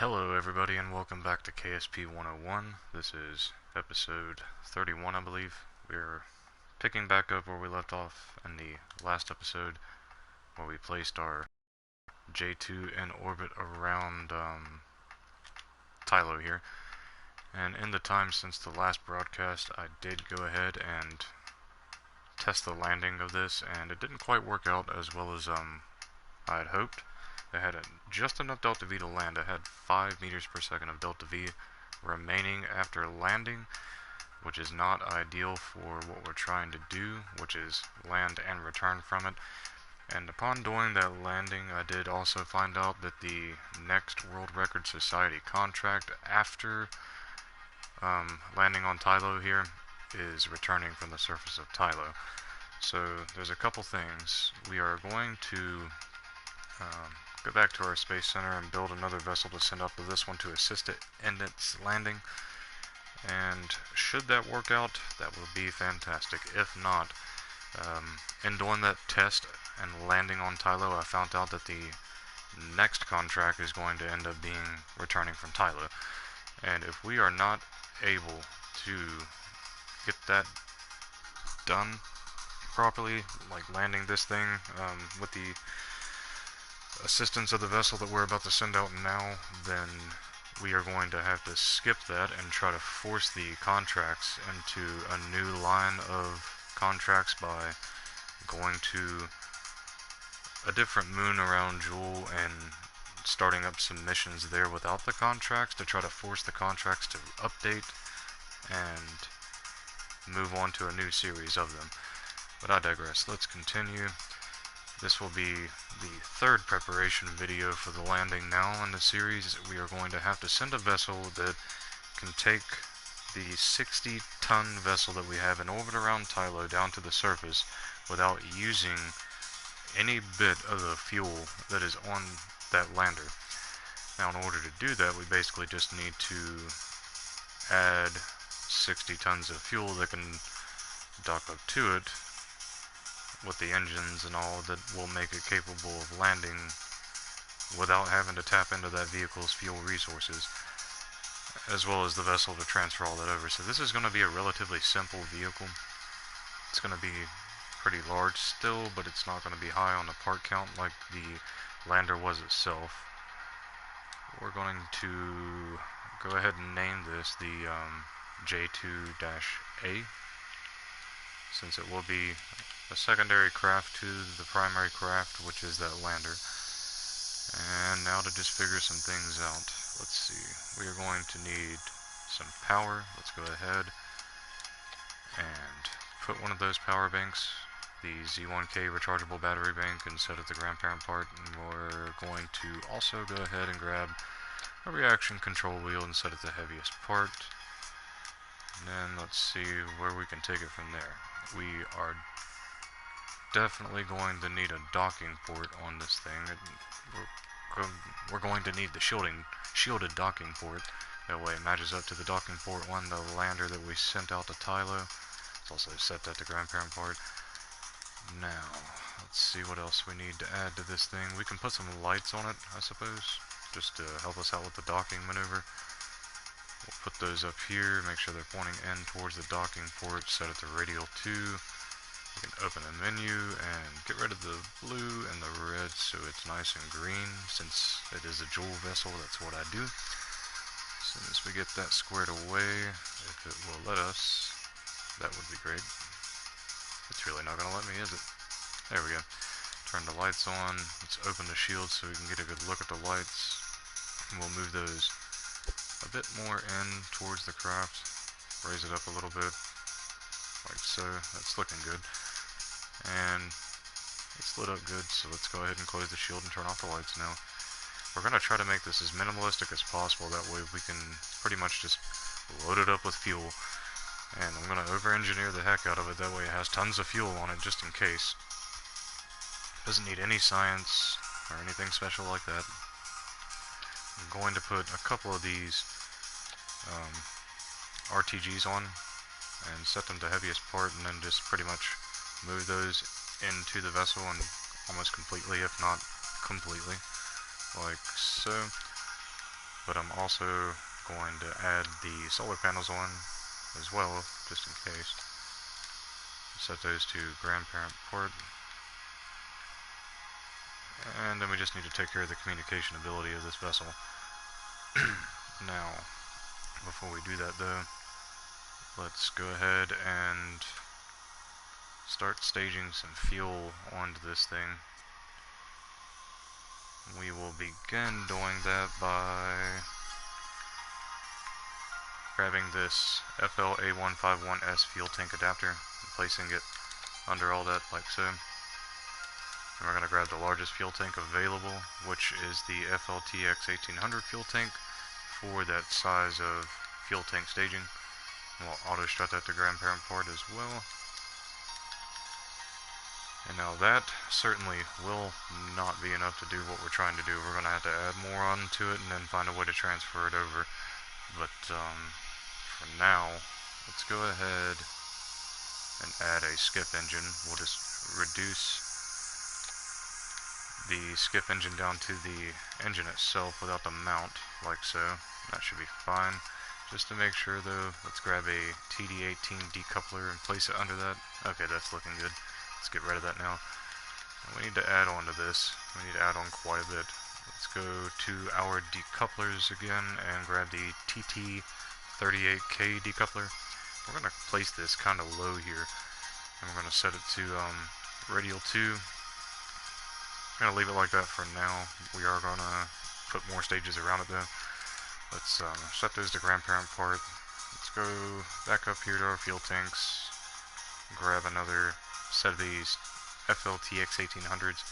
Hello everybody and welcome back to KSP 101. This is episode 31, I believe. We're picking back up where we left off in the last episode where we placed our J2 in orbit around Tylo here. And in the time since the last broadcast, I did go ahead and test the landing of this, and it didn't quite work out as well as I had hoped. It had just enough delta V to land. It had 5 meters per second of delta V remaining after landing, which is not ideal for what we're trying to do, which is land and return from it. And upon doing that landing, I did also find out that the next World Record Society contract after landing on Tylo here is returning from the surface of Tylo. So there's a couple things. We are going to go back to our space center and build another vessel to send up to this one to assist it in its landing. And should that work out, that would be fantastic. If not, in doing that test and landing on Tylo, I found out that the next contract is going to end up being returning from Tylo. And if we are not able to get that done properly, like landing this thing with the assistance of the vessel that we're about to send out now, then we are going to have to skip that and try to force the contracts into a new line of contracts by going to a different moon around Joule and starting up some missions there without the contracts to try to force the contracts to update and move on to a new series of them. But I digress. Let's continue. This will be the third preparation video for the landing now in the series. We are going to have to send a vessel that can take the 60-ton vessel that we have in orbit around Tylo down to the surface without using any bit of the fuel that is on that lander. Now, in order to do that, we basically just need to add 60 tons of fuel that can dock up to it with the engines and all that will make it capable of landing without having to tap into that vehicle's fuel resources, as well as the vessel to transfer all that over. So this is going to be a relatively simple vehicle. It's going to be pretty large still, but it's not going to be high on the part count like the lander was itself. We're going to go ahead and name this the J2-A, since it will be a secondary craft to the primary craft, which is that lander. And now to just figure some things out. Let's see. We are going to need some power. Let's go ahead and put one of those power banks, the Z1K rechargeable battery bank, instead of the grandparent part. And we're going to also go ahead and grab a reaction control wheel instead of the heaviest part. And then let's see where we can take it from there. We are definitely going to need a docking port on this thing. We're going to need the shielded docking port. That way it matches up to the docking port on the lander that we sent out to Tylo. It's also set that to grandparent part. Now, let's see what else we need to add to this thing. We can put some lights on it, I suppose, just to help us out with the docking maneuver. We'll put those up here, make sure they're pointing in towards the docking port, set it to radial 2. We can open a menu and get rid of the blue and the red so it's nice and green. Since it is a Joule vessel, that's what I do. As soon as we get that squared away, if it will let us, that would be great. It's really not going to let me, is it? There we go. Turn the lights on. Let's open the shield so we can get a good look at the lights. And we'll move those a bit more in towards the craft. Raise it up a little bit. Like so. That's looking good. And it's lit up good, so let's go ahead and close the shield and turn off the lights now. We're going to try to make this as minimalistic as possible, that way we can pretty much just load it up with fuel. And I'm going to over-engineer the heck out of it, that way it has tons of fuel on it just in case. Doesn't need any science or anything special like that. I'm going to put a couple of these RTGs on and set them to heaviest part, and then just pretty much move those into the vessel and almost completely, if not completely, like so. but I'm also going to add the solar panels on as well, just in case. Set those to grandparent port. And then we just need to take care of the communication ability of this vessel. Now, before we do that though, let's go ahead and start staging some fuel onto this thing. We will begin doing that by grabbing this FLA151S fuel tank adapter and placing it under all that like so. And we're going to grab the largest fuel tank available, which is the FLTX1800 fuel tank for that size of fuel tank staging. We'll auto strut that to grandparent port as well. And now that certainly will not be enough to do what we're trying to do. We're going to have to add more onto it and then find a way to transfer it over. But for now, let's go ahead and add a skip engine. We'll just reduce the skip engine down to the engine itself without the mount, like so. That should be fine. Just to make sure though, let's grab a TD18 decoupler and place it under that. Okay, that's looking good. Let's get rid of that now. And we need to add on to this. We need to add on quite a bit. Let's go to our decouplers again and grab the TT38K decoupler. We're going to place this kind of low here. And we're going to set it to radial 2. I'm going to leave it like that for now. We are going to put more stages around it though. Let's set those to grandparent port. Let's go back up here to our fuel tanks. Grab another set of these FLTX1800s.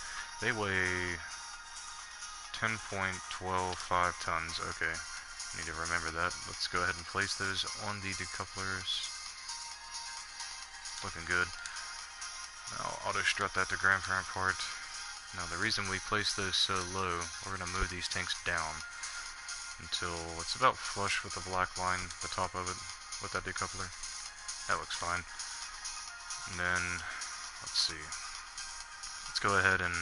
They weigh 10.125 tons. Okay, need to remember that. Let's go ahead and place those on the decouplers. Looking good. Now auto strut that to grandparent port. Now the reason we place those so low, we're going to move these tanks down until it's about flush with the black line, the top of it, with that decoupler. That looks fine. And then, let's see. Let's go ahead and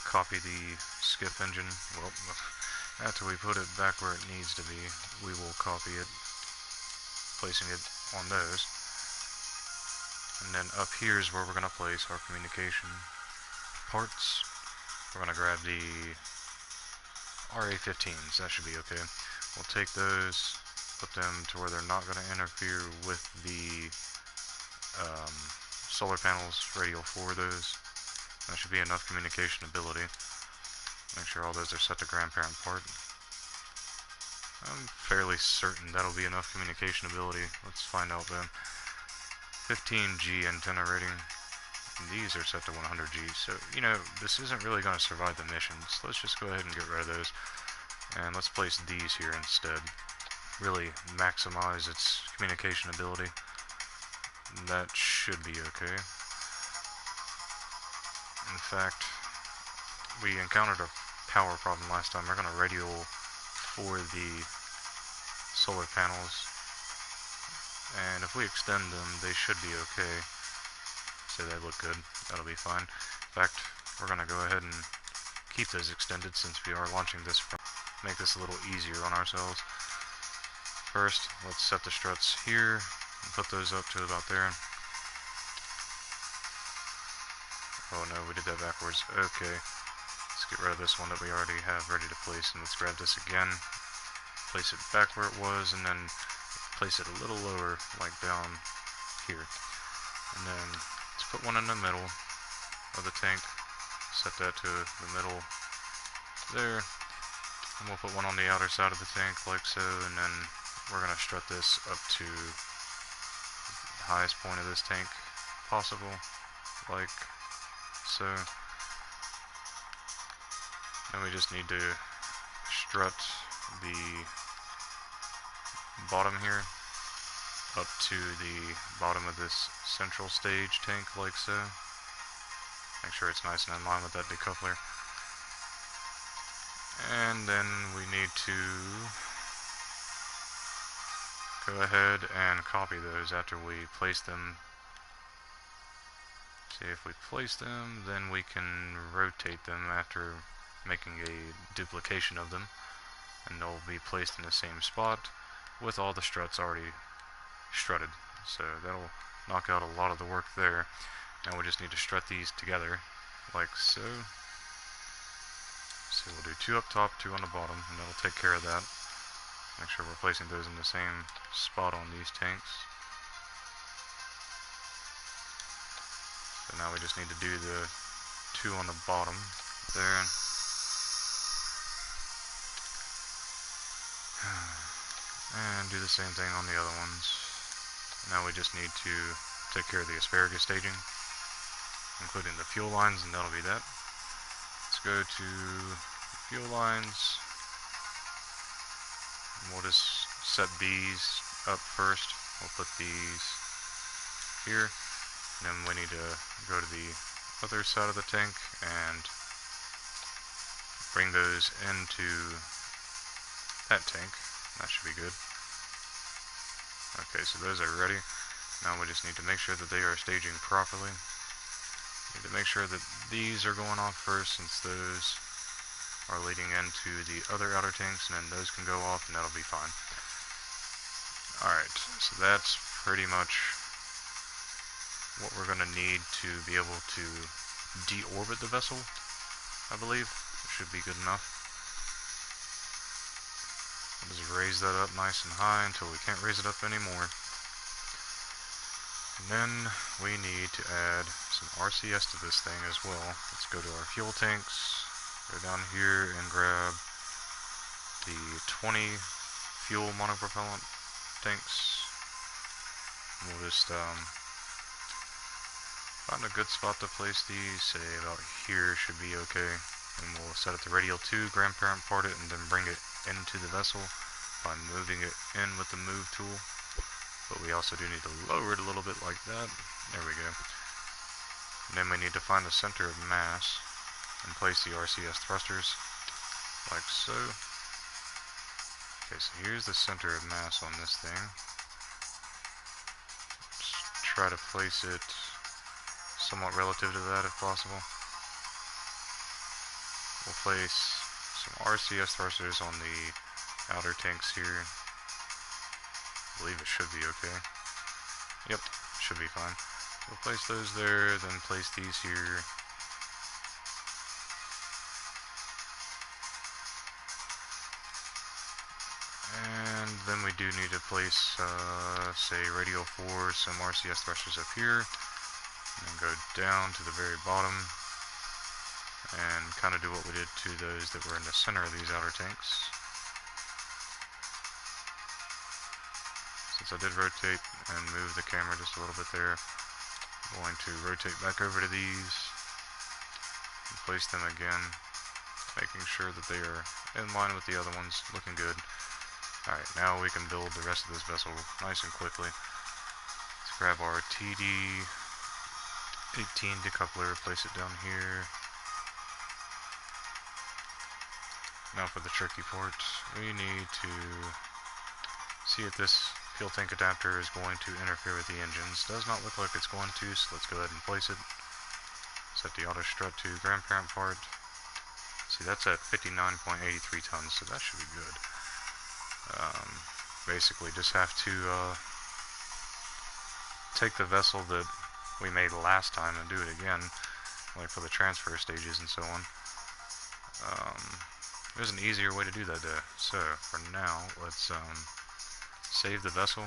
copy the skip engine. Well, after we put it back where it needs to be, we will copy it, placing it on those. And then up here is where we're going to place our communication parts. We're going to grab the RA15s, that should be okay. We'll take those, put them to where they're not going to interfere with the solar panels, radial 4 of those. That should be enough communication ability. Make sure all those are set to grandparent port. I'm fairly certain that'll be enough communication ability. Let's find out then. 15G antenna rating. These are set to 100G, so, you know, this isn't really going to survive the mission, so let's just go ahead and get rid of those. And let's place these here instead. Really maximize its communication ability. That should be okay. In fact, we encountered a power problem last time. We're going to radial for the solar panels, and if we extend them, they should be okay. So they look good. That'll be fine. In fact, we're going to go ahead and keep those extended since we are launching this. Make this a little easier on ourselves. First, let's set the struts here and put those up to about there. Oh no, we did that backwards. Okay, let's get rid of this one that we already have ready to place, and let's grab this again. Place it back where it was, and then place it a little lower, like down here. And then let's put one in the middle of the tank. Set that to the middle there. And we'll put one on the outer side of the tank, like so, and then we're going to strut this up to the highest point of this tank possible, like so. And we just need to strut the bottom here up to the bottom of this central stage tank, like so. Make sure it's nice and in line with that decoupler. And then we need to go ahead and copy those after we place them. See, if we place them, then we can rotate them after making a duplication of them. and they'll be placed in the same spot with all the struts already strutted. So that'll knock out a lot of the work there. Now we just need to strut these together, like so. So we'll do 2 up top, 2 on the bottom, and that'll take care of that. Make sure we're placing those in the same spot on these tanks. So now we just need to do the 2 on the bottom there. And do the same thing on the other ones. Now we just need to take care of the asparagus staging, including the fuel lines, and that'll be that. Let's go to fuel lines. We'll just set these up first. We'll put these here. And then we need to go to the other side of the tank and bring those into that tank. That should be good. Okay, so those are ready. Now we just need to make sure that they are staging properly. Need to make sure that these are going off first, since those are leading into the other outer tanks, and then those can go off and that'll be fine. Alright, so that's pretty much what we're going to need to be able to deorbit the vessel, I believe. It should be good enough. We'll just raise that up nice and high until we can't raise it up anymore. And then we need to add some RCS to this thing as well. Let's go to our fuel tanks. Go down here and grab the 20 fuel monopropellant tanks. We'll just find a good spot to place these. Say about here should be okay. And we'll set it to radial 2, grandparent part it, and then bring it into the vessel by moving it in with the move tool. But we also do need to lower it a little bit like that. There we go. And then we need to find the center of mass and place the RCS thrusters, like so. Okay, so here's the center of mass on this thing. Let's try to place it somewhat relative to that if possible. We'll place some RCS thrusters on the outer tanks here. I believe it should be okay. Yep, should be fine. We'll place those there, then place these here. And then we do need to place, say, radial 4, some RCS thrusters up here, and then go down to the very bottom, and kind of do what we did to those that were in the center of these outer tanks. Since I did rotate and move the camera just a little bit there, I'm going to rotate back over to these, and place them again, making sure that they are in line with the other ones, looking good. Alright, now we can build the rest of this vessel nice and quickly. Let's grab our TD18 decoupler, place it down here. Now for the tricky part, we need to see if this fuel tank adapter is going to interfere with the engines. Does not look like it's going to, so let's go ahead and place it. Set the auto strut to grandparent part. See, that's at 59.83 tons, so that should be good. Basically just have to take the vessel that we made last time and do it again, like for the transfer stages and so on. There's an easier way to do that though. So for now, let's save the vessel.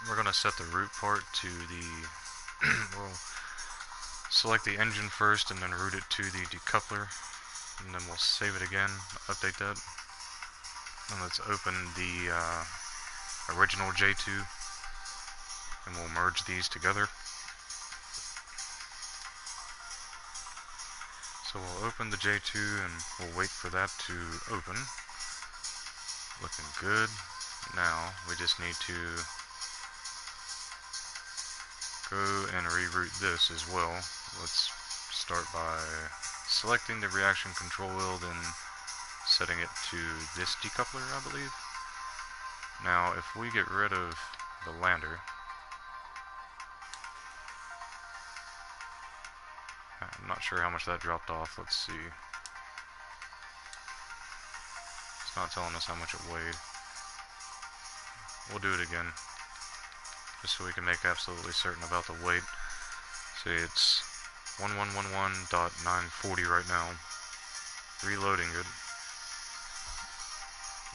We're going to set the root part to the we'll select the engine first and then route it to the decoupler, and then we'll save it again, update that. And let's open the original J2, and we'll merge these together. So we'll open the J2 and we'll wait for that to open. Looking good. Now we just need to go and reroute this as well. Let's start by selecting the reaction control wheel, then setting it to this decoupler, I believe. Now, if we get rid of the lander, I'm not sure how much that dropped off. Let's see. It's not telling us how much it weighed. We'll do it again, just so we can make absolutely certain about the weight. See, it's 1111.940 right now. Reloading it.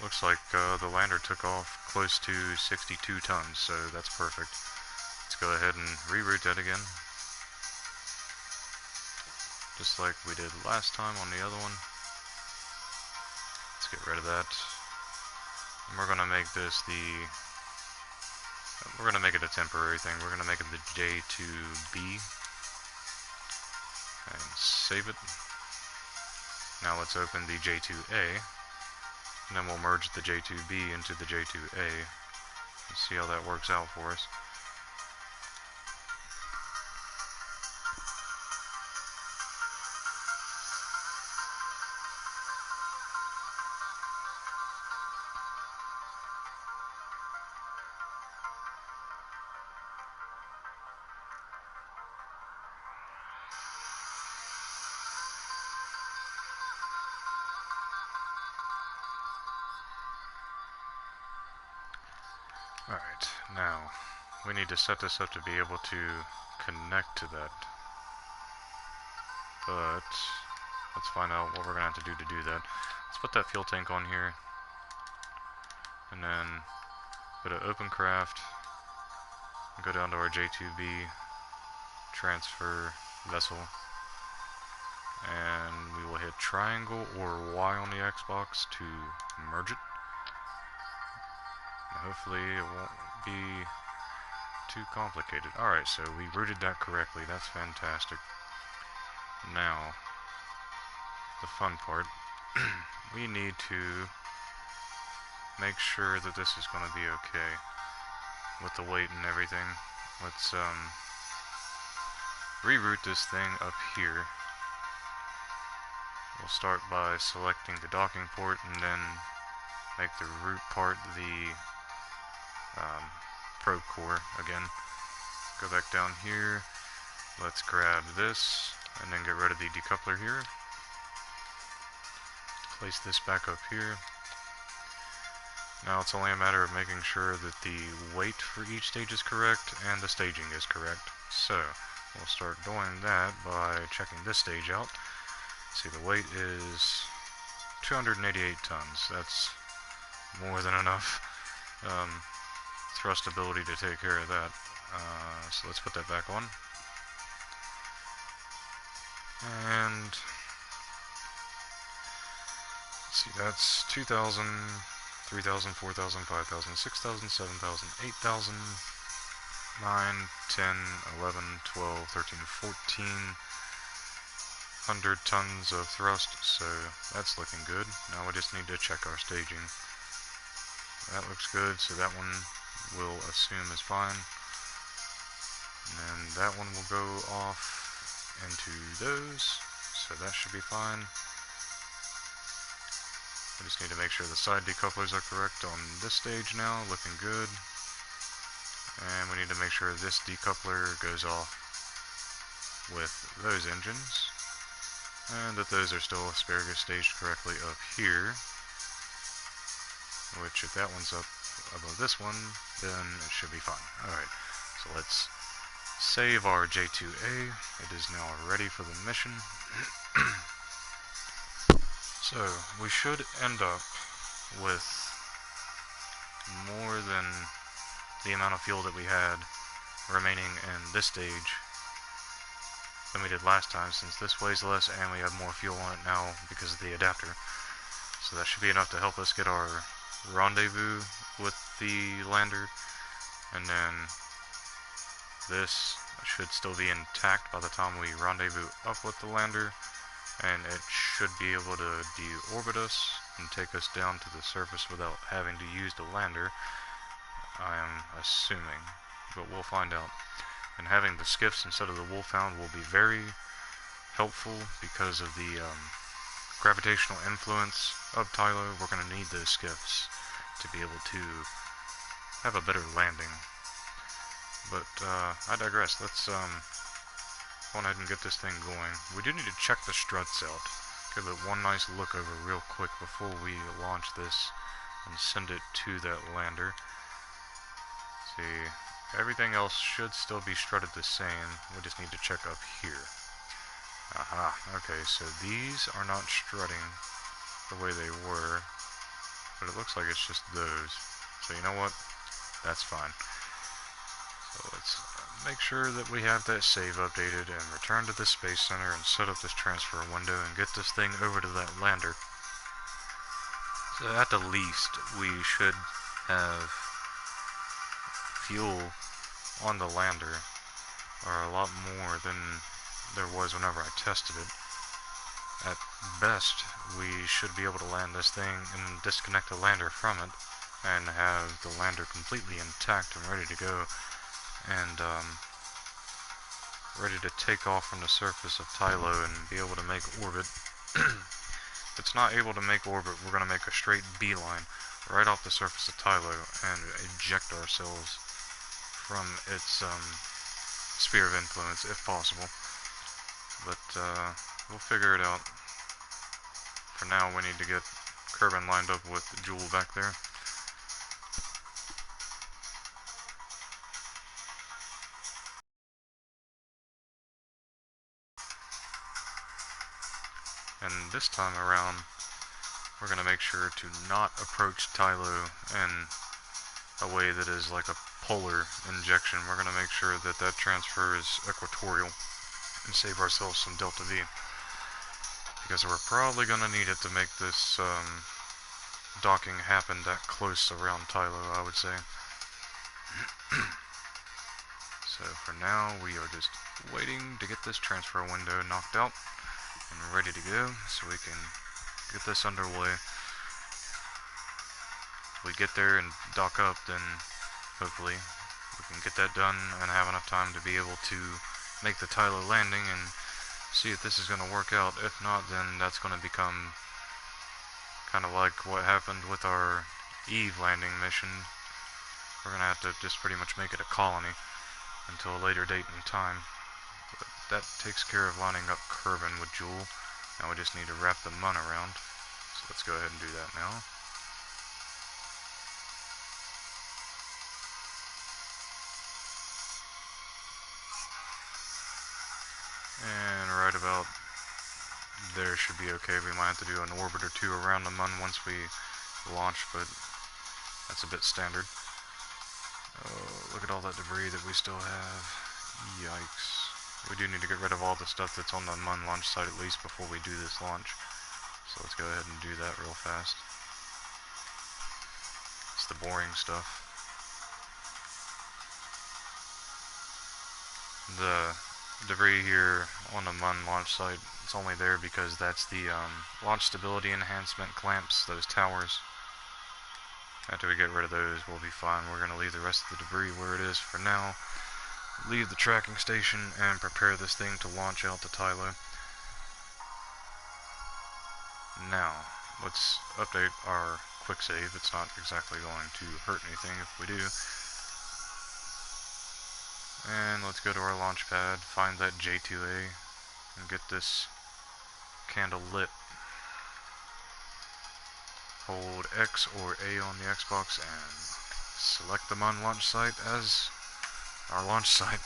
Looks like the lander took off close to 62 tons, so that's perfect. Let's go ahead and reroute that again. Just like we did last time on the other one. Let's get rid of that. And we're gonna make this we're gonna make it a temporary thing. We're gonna make it the J2B. And save it. Now let's open the J2A. And then we'll merge the J2B into the J2A. And see how that works out for us. Alright, now we need to set this up to be able to connect to that. But let's find out what we're going to have to do that. Let's put that fuel tank on here. And then go to Open Craft. Go down to our J2B. Transfer Vessel. And we will hit triangle or Y on the Xbox to merge it. Hopefully it won't be too complicated. Alright, so we routed that correctly. That's fantastic. Now, the fun part. We need to make sure that this is going to be okay with the weight and everything. Let's reroute this thing up here. We'll start by selecting the docking port and then make the root part the probe core again. Go back down here. Let's grab this and then get rid of the decoupler here. Place this back up here. Now it's only a matter of making sure that the weight for each stage is correct and the staging is correct. So we'll start doing that by checking this stage out. See, the weight is 288 tons. That's more than enough thrust ability to take care of that. So let's put that back on. And let's see, that's 2,000, 3,000, 4,000, 5,000, 6,000, 7,000, 8,000, 9, 10, 11, 12, 13, 14, 100 tons of thrust, so that's looking good. Now we just need to check our staging. That looks good, so that one we'll assume is fine. And then that one will go off into those, so that should be fine. I just need to make sure the side decouplers are correct on this stage now, looking good. And we need to make sure this decoupler goes off with those engines. And that those are still asparagus staged correctly up here. Which, if that one's up above this one, then it should be fine. Alright, so let's save our J2A. It is now ready for the mission. So, we should end up with more than the amount of fuel that we had remaining in this stage than we did last time, since this weighs less and we have more fuel on it now because of the adapter. So that should be enough to help us get our rendezvous with the lander, and then this should still be intact by the time we rendezvous up with the lander, and it should be able to deorbit us and take us down to the surface without having to use the lander, I am assuming, but we'll find out. And having the skiffs instead of the Wolfhound will be very helpful because of the gravitational influence of Tylo. We're going to need those skiffs to be able to have a better landing. But I digress. Let's go ahead and get this thing going. We do need to check the struts out, give it one nice look over real quick before we launch this and send it to that lander. See, everything else should still be strutted the same. We just need to check up here. Aha, okay, so these are not strutting the way they were, but it looks like it's just those. So you know what? That's fine. So let's make sure that we have that save updated and return to the Space Center and set up this transfer window and get this thing over to that lander. So at the least, we should have fuel on the lander, or a lot more than there was whenever I tested it. At best, we should be able to land this thing and disconnect the lander from it and have the lander completely intact and ready to go, and ready to take off from the surface of Tylo and be able to make orbit. If it's not able to make orbit, we're going to make a straight beeline right off the surface of Tylo and eject ourselves from its sphere of influence, if possible. But we'll figure it out. For now, we need to get Kerbin lined up with Joule back there. And this time around, we're going to make sure to not approach Tylo in a way that is like a polar injection. We're going to make sure that that transfer is equatorial and save ourselves some delta V, because we're probably going to need it to make this docking happen that close around Tylo, I would say. So for now, we are just waiting to get this transfer window knocked out and ready to go so we can get this underway. If we get there and dock up, then hopefully we can get that done and have enough time to be able to make the Tylo landing and see if this is going to work out. If not, then that's going to become kind of like what happened with our Eve landing mission. We're going to have to just pretty much make it a colony until a later date and time. But that takes care of lining up Kerbin with Joule. Now we just need to wrap the Mun around. So let's go ahead and do that now. And right about there should be okay. We might have to do an orbit or two around the Mun once we launch, but that's a bit standard. Oh, look at all that debris that we still have. Yikes. We do need to get rid of all the stuff that's on the Mun launch site at least before we do this launch. So let's go ahead and do that real fast. It's the boring stuff. The debris here on the Mun launch site, it's only there because that's the launch stability enhancement clamps, those towers. After we get rid of those, we'll be fine. We're going to leave the rest of the debris where it is for now. Leave the tracking station and prepare this thing to launch out to Tylo. Now, let's update our quick save. It's not exactly going to hurt anything if we do. And let's go to our launch pad, find that J2A, and get this candle lit. Hold X or A on the Xbox and select the Mun launch site as our launch site.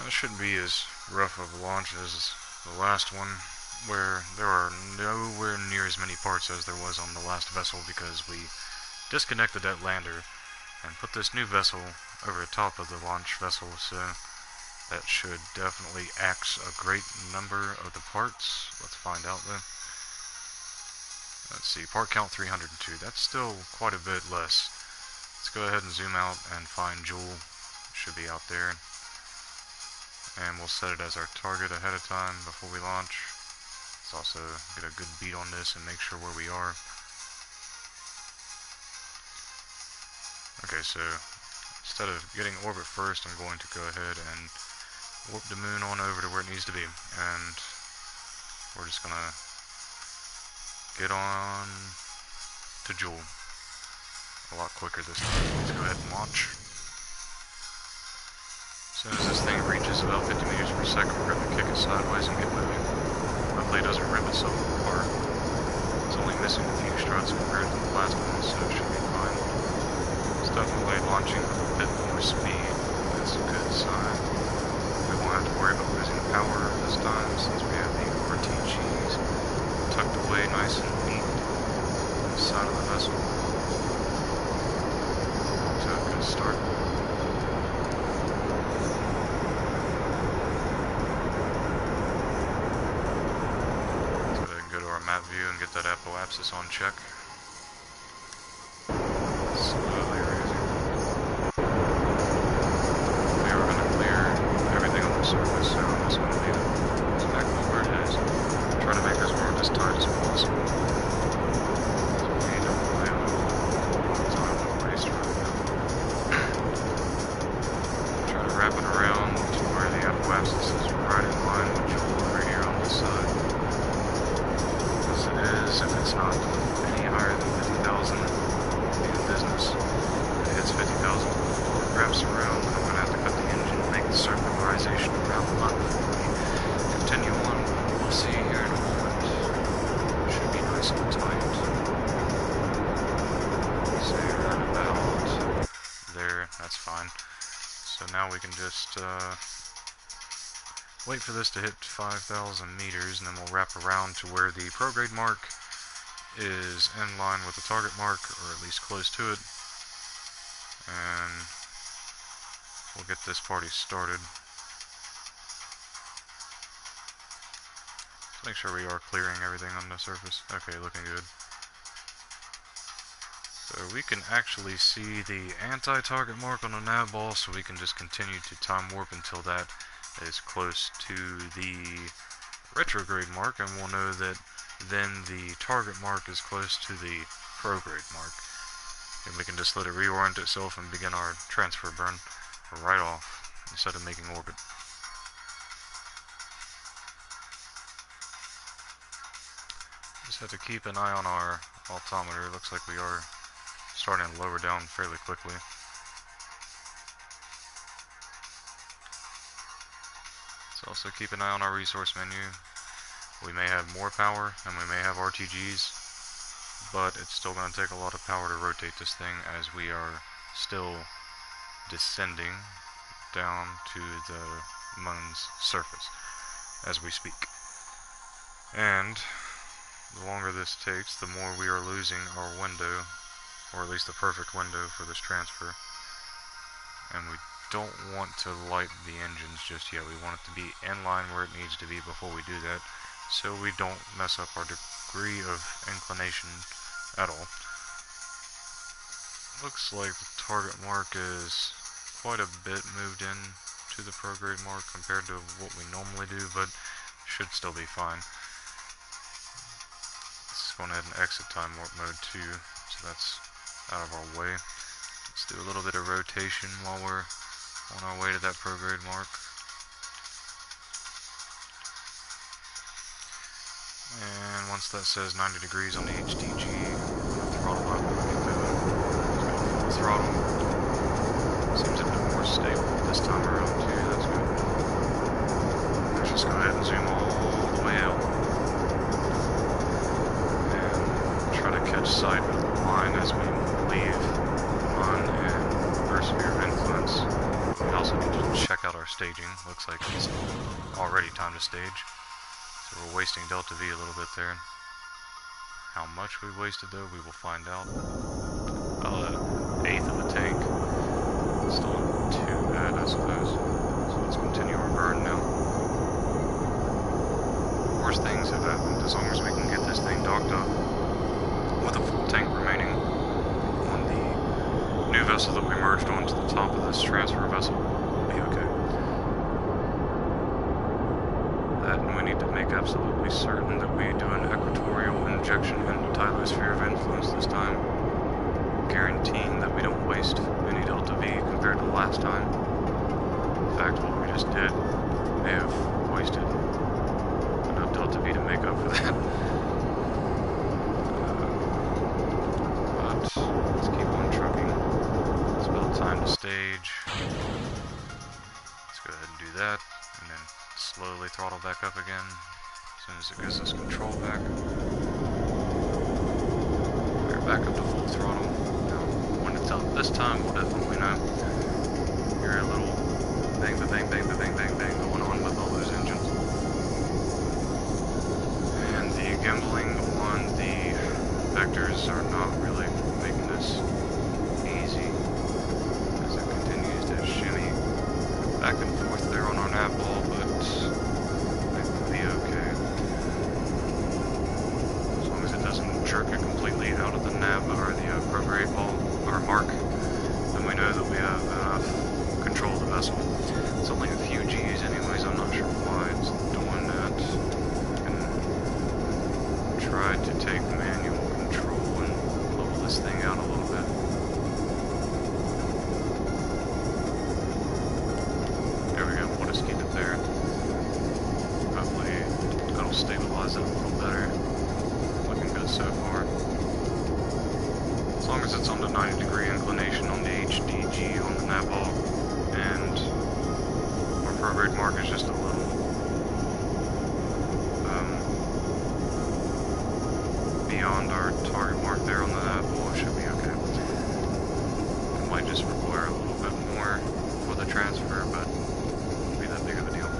It shouldn't be as rough of a launch as the last one, where there are nowhere near as many parts as there was on the last vessel, because we disconnected that lander and put this new vessel over the top of the launch vessel, so that should definitely axe a great number of the parts. Let's find out though. Let's see, part count 302. That's still quite a bit less. Let's go ahead and zoom out and find Joule. Should be out there. And we'll set it as our target ahead of time before we launch. Let's also get a good beat on this and make sure where we are. Okay, so instead of getting orbit first, I'm going to go ahead and warp the moon on over to where it needs to be, and we're just gonna get on to Joel a lot quicker this time. Let's go ahead and launch. As soon as this thing reaches about 50 meters per second, we're going to kick it sideways and get moving. Hopefully it doesn't rip itself apart. It's only missing a few struts compared to the last one, so it should be fine. It's definitely launching with a bit more speed. That's a good sign. We won't have to worry about losing power this time since we have the RTGs tucked away nice and neat on the side of the vessel. So a good start. Map view and get that apoapsis on check. Slowly raising. We are going to clear everything on the surface, so I'm just going to leave it exactly where it is. Try to make this world as tight as possible. So we don't really have a time to waste right now. Try to wrap it around to where the apoapsis is right in line with Joel over here on this side. If it's not any higher than 50,000, it'll be in business. If it hits 50,000, it wraps around, and I'm going to have to cut the engine and make the circularization around the mud before we continue on. We'll see here in a moment. It should be nice and tight. Say right about there, that's fine. So now we can just wait for this to hit 5,000 meters, and then we'll wrap around to where the prograde mark is in line with the target mark, or at least close to it, and we'll get this party started. Let's make sure we are clearing everything on the surface. Okay, looking good. So we can actually see the anti-target mark on the nav ball, so we can just continue to time warp until that is close to the retrograde mark, and we'll know that then the target mark is close to the prograde mark, and we can just let it reorient itself and begin our transfer burn right off instead of making orbit. Just have to keep an eye on our altimeter. It looks like we are starting to lower down fairly quickly. Also keep an eye on our resource menu. We may have more power and we may have RTGs, but it's still going to take a lot of power to rotate this thing as we are still descending down to the moon's surface as we speak. And the longer this takes, the more we are losing our window, or at least the perfect window for this transfer. And we don't want to light the engines just yet. We want it to be in line where it needs to be before we do that, so we don't mess up our degree of inclination at all. Looks like the target mark is quite a bit moved in to the prograde mark compared to what we normally do, but should still be fine. Let's go ahead and exit time warp mode 2, so that's out of our way. Let's do a little bit of rotation while we're on our way to that prograde mark. And once that says 90 degrees on the HDG, throttle up and get that full throttle. Seems a bit more stable this time around too, that's good. Let's just go ahead and zoom all the way out. And try to catch sight of the line as we leave on and reverse sphere of influence. We also need to check out our staging. Looks like it's already time to stage. So we're wasting delta V a little bit there. How much we wasted though, we will find out. About an eighth of a tank. Still not too bad, I suppose. So let's continue our burn now. Worst things have happened as long as we can get this thing docked up with a full tank remaining on the new vessel that we merged onto the top of this transfer vessel. We'll be okay. That, and we need to make absolutely certain that we do an equatorial injection into Tylo's sphere of influence this time, guaranteeing that we don't waste any delta V compared to last time. In fact, what we just did the stage. Let's go ahead and do that, and then slowly throttle back up again as soon as it gives us control back. We're back up to full throttle. Now, when it's up this time, we'll definitely know. Hear a little bang, bang, bang, bang, bang, bang going on with all those engines. And the gimbling on the vectors are not really making this easy, as it continues to shimmy back and forth there on our nav ball, but I think we'll be okay. As long as it doesn't jerk it completely out of the nav or the prograde ball or mark, then we know that we have enough control of the vessel. It's only a few G's anyways, I'm not sure why it's doing that. And try to take manual control and level this thing out a little bit. There we go, we'll just keep it there. Hopefully that'll stabilize it a little better. Looking good so far. As long as it's on the 90-degree inclination on the HDG on the nav ball, and our prograde mark is just a little beyond our target mark there on the nav ball, it should be okay. It might just require a little bit more for the transfer, but it won't be that big of a deal.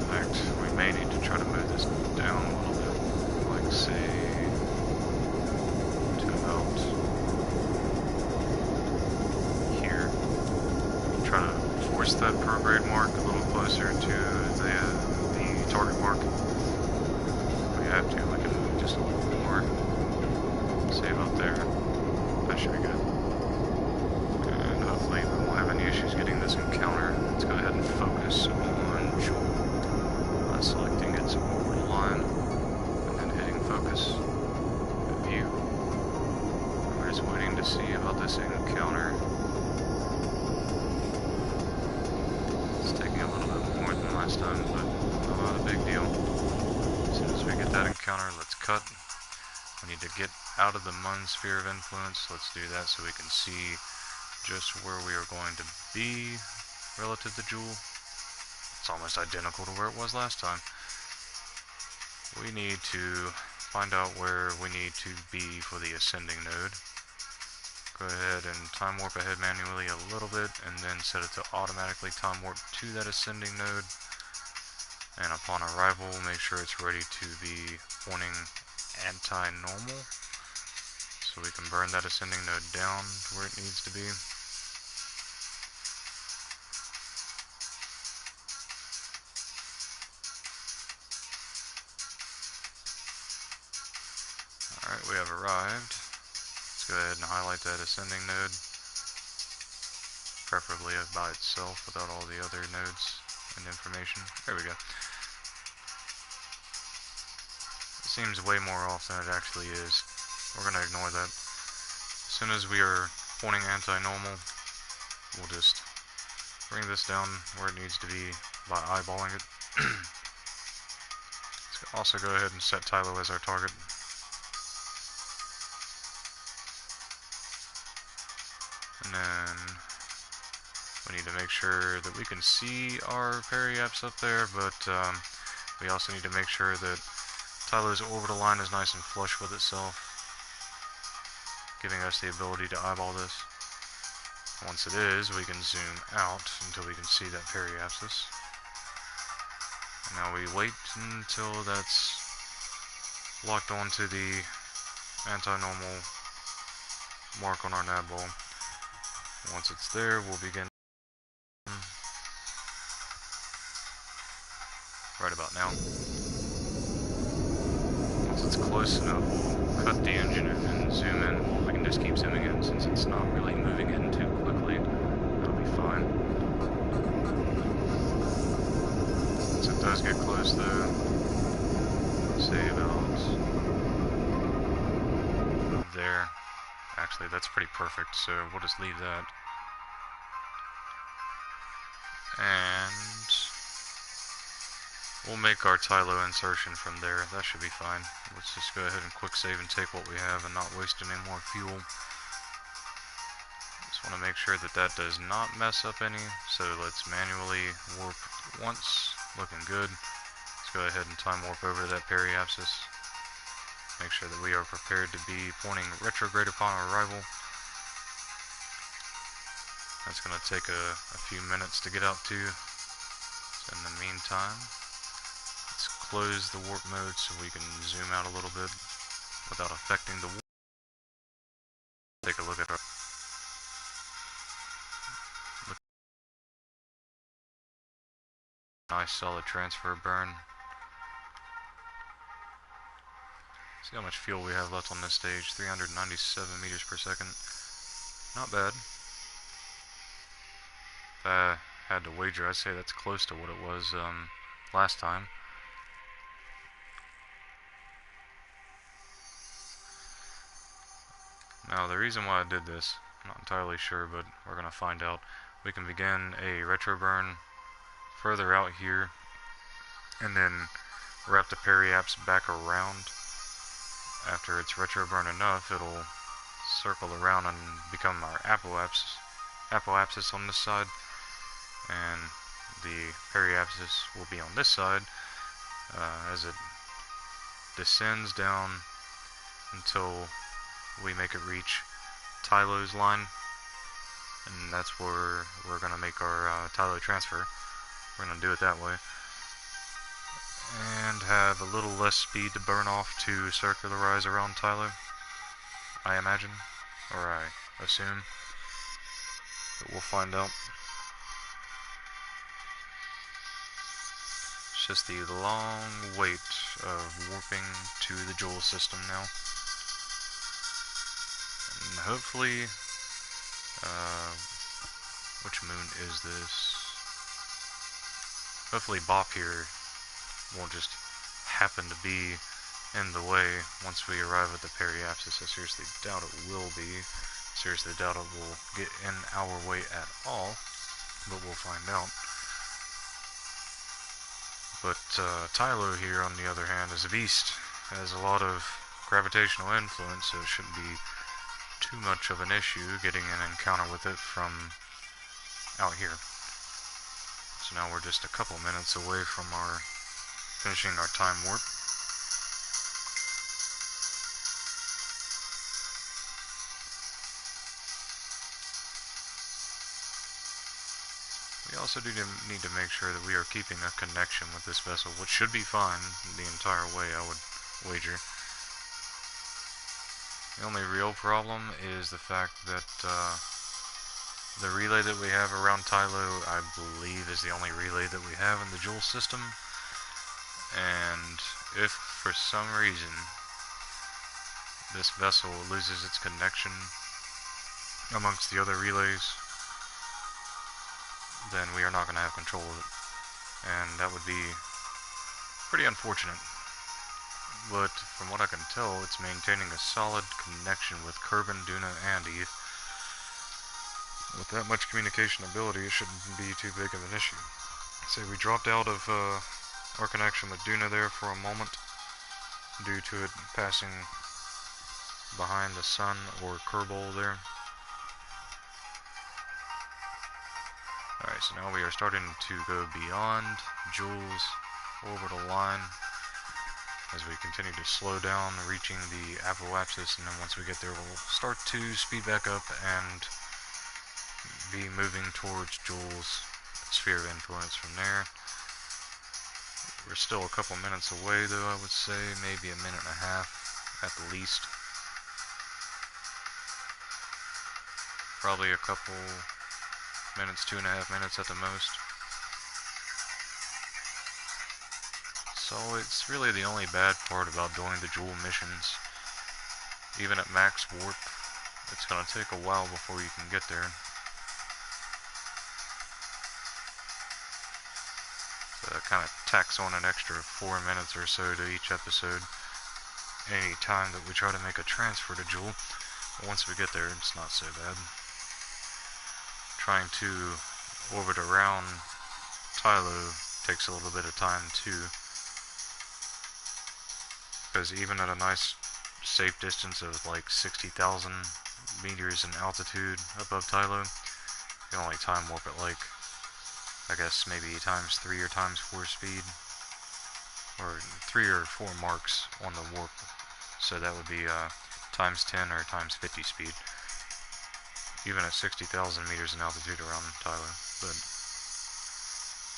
In fact, we may need to try to move this down a little bit, like say to about here. Try to force that prograde mark a little closer to the target mark. If we have to, we can move just a little more. Save up there. That should be good. And hopefully we won't have any issues getting this encounter. Let's go ahead and focus on Joule. Selecting its orbital line, and then hitting focus. View. We're just waiting to see about this encounter. It's taking a little bit more than last time, but not a big deal. As soon as we get that encounter, let's cut. We need to get out of the Mun sphere of influence. Let's do that so we can see just where we are going to be relative to Joule. It's almost identical to where it was last time. We need to find out where we need to be for the ascending node. Go ahead and time warp ahead manually a little bit, and then set it to automatically time warp to that ascending node. And upon arrival, make sure it's ready to be pointing anti-normal, so we can burn that ascending node down to where it needs to be. Alright, we have arrived. Let's go ahead and highlight that ascending node, preferably by itself without all the other nodes and information. There we go. It seems way more off than it actually is. We're going to ignore that. As soon as we are pointing anti-normal, we'll just bring this down where it needs to be by eyeballing it. Let's also go ahead and set Tylo as our target. And then we need to make sure that we can see our periaps up there, but we also need to make sure that Tylo's orbital line is nice and flush with itself, giving us the ability to eyeball this. Once it is, we can zoom out until we can see that periapsis. And now we wait until that's locked onto the anti-normal mark on our nav ball. Once it's there, we'll begin right about now. Once it's close enough, we'll cut the engine and zoom in. Well, we can just keep zooming in since it's not really moving in too quickly. That'll be fine. Once it does get close though, say about there. Actually, that's pretty perfect, so we'll just leave that. And we'll make our Tylo insertion from there. That should be fine. Let's just go ahead and quick save and take what we have and not waste any more fuel. Just want to make sure that that does not mess up any, so let's manually warp once, looking good. Let's go ahead and time warp over that periapsis. Make sure that we are prepared to be pointing retrograde upon arrival. That's going to take a few minutes to get out to. So in the meantime, let's close the warp mode so we can zoom out a little bit without affecting the warp. Take a look at our nice solid transfer burn. See how much fuel we have left on this stage, 397 meters per second. Not bad. If I had to wager, I'd say that's close to what it was last time. Now the reason why I did this, I'm not entirely sure, but we're going to find out. We can begin a retro burn further out here, and then wrap the periapse back around. After it's retro burn enough, it'll circle around and become our apoapsis on this side, and the periapsis will be on this side as it descends down until we make it reach Tylo's line, and that's where we're going to make our Tylo transfer. We're going to do it that way, and have a little less speed to burn off to circularize around Tylo, I imagine, or I assume, but we'll find out. It's just the long wait of warping to the Joule system now. And hopefully, which moon is this? Hopefully Bop here won't just happen to be in the way once we arrive at the periapsis. I seriously doubt it will be. Seriously doubt it will get in our way at all, but we'll find out. But Tylo here, on the other hand, is a beast. Has a lot of gravitational influence, so it shouldn't be too much of an issue getting an encounter with it from out here. So now we're just a couple minutes away from finishing our time warp. We also do need to make sure that we are keeping a connection with this vessel, which should be fine the entire way, I would wager. The only real problem is the fact that the relay that we have around Tylo, I believe, is the only relay that we have in the Joule system. And if for some reason this vessel loses its connection amongst the other relays, then we are not going to have control of it. And that would be pretty unfortunate. But from what I can tell, it's maintaining a solid connection with Kerbin, Duna, and Eve. With that much communication ability, it shouldn't be too big of an issue. Say we dropped out of our connection with Duna there for a moment due to it passing behind the sun or Kerbal there. Alright, so now we are starting to go beyond Joule's orbital line as we continue to slow down, reaching the apoapsis, and then once we get there we'll start to speed back up and be moving towards Joule's sphere of influence from there. We're still a couple minutes away though, I would say, maybe a minute and a half at the least. Probably a couple minutes, 2.5 minutes at the most. So it's really the only bad part about doing the Joule missions. Even at max warp, it's going to take a while before you can get there. So that kind of tacks on an extra 4 minutes or so to each episode any time that we try to make a transfer to Joule. But once we get there, it's not so bad. Trying to orbit around Tylo takes a little bit of time too, because even at a nice safe distance of like 60,000 meters in altitude above Tylo. You can only time warp at like, I guess maybe times 3 or times 4 speed, or 3 or 4 marks on the warp, so that would be times 10 or times 50 speed, even at 60,000 meters in altitude around Tylo. But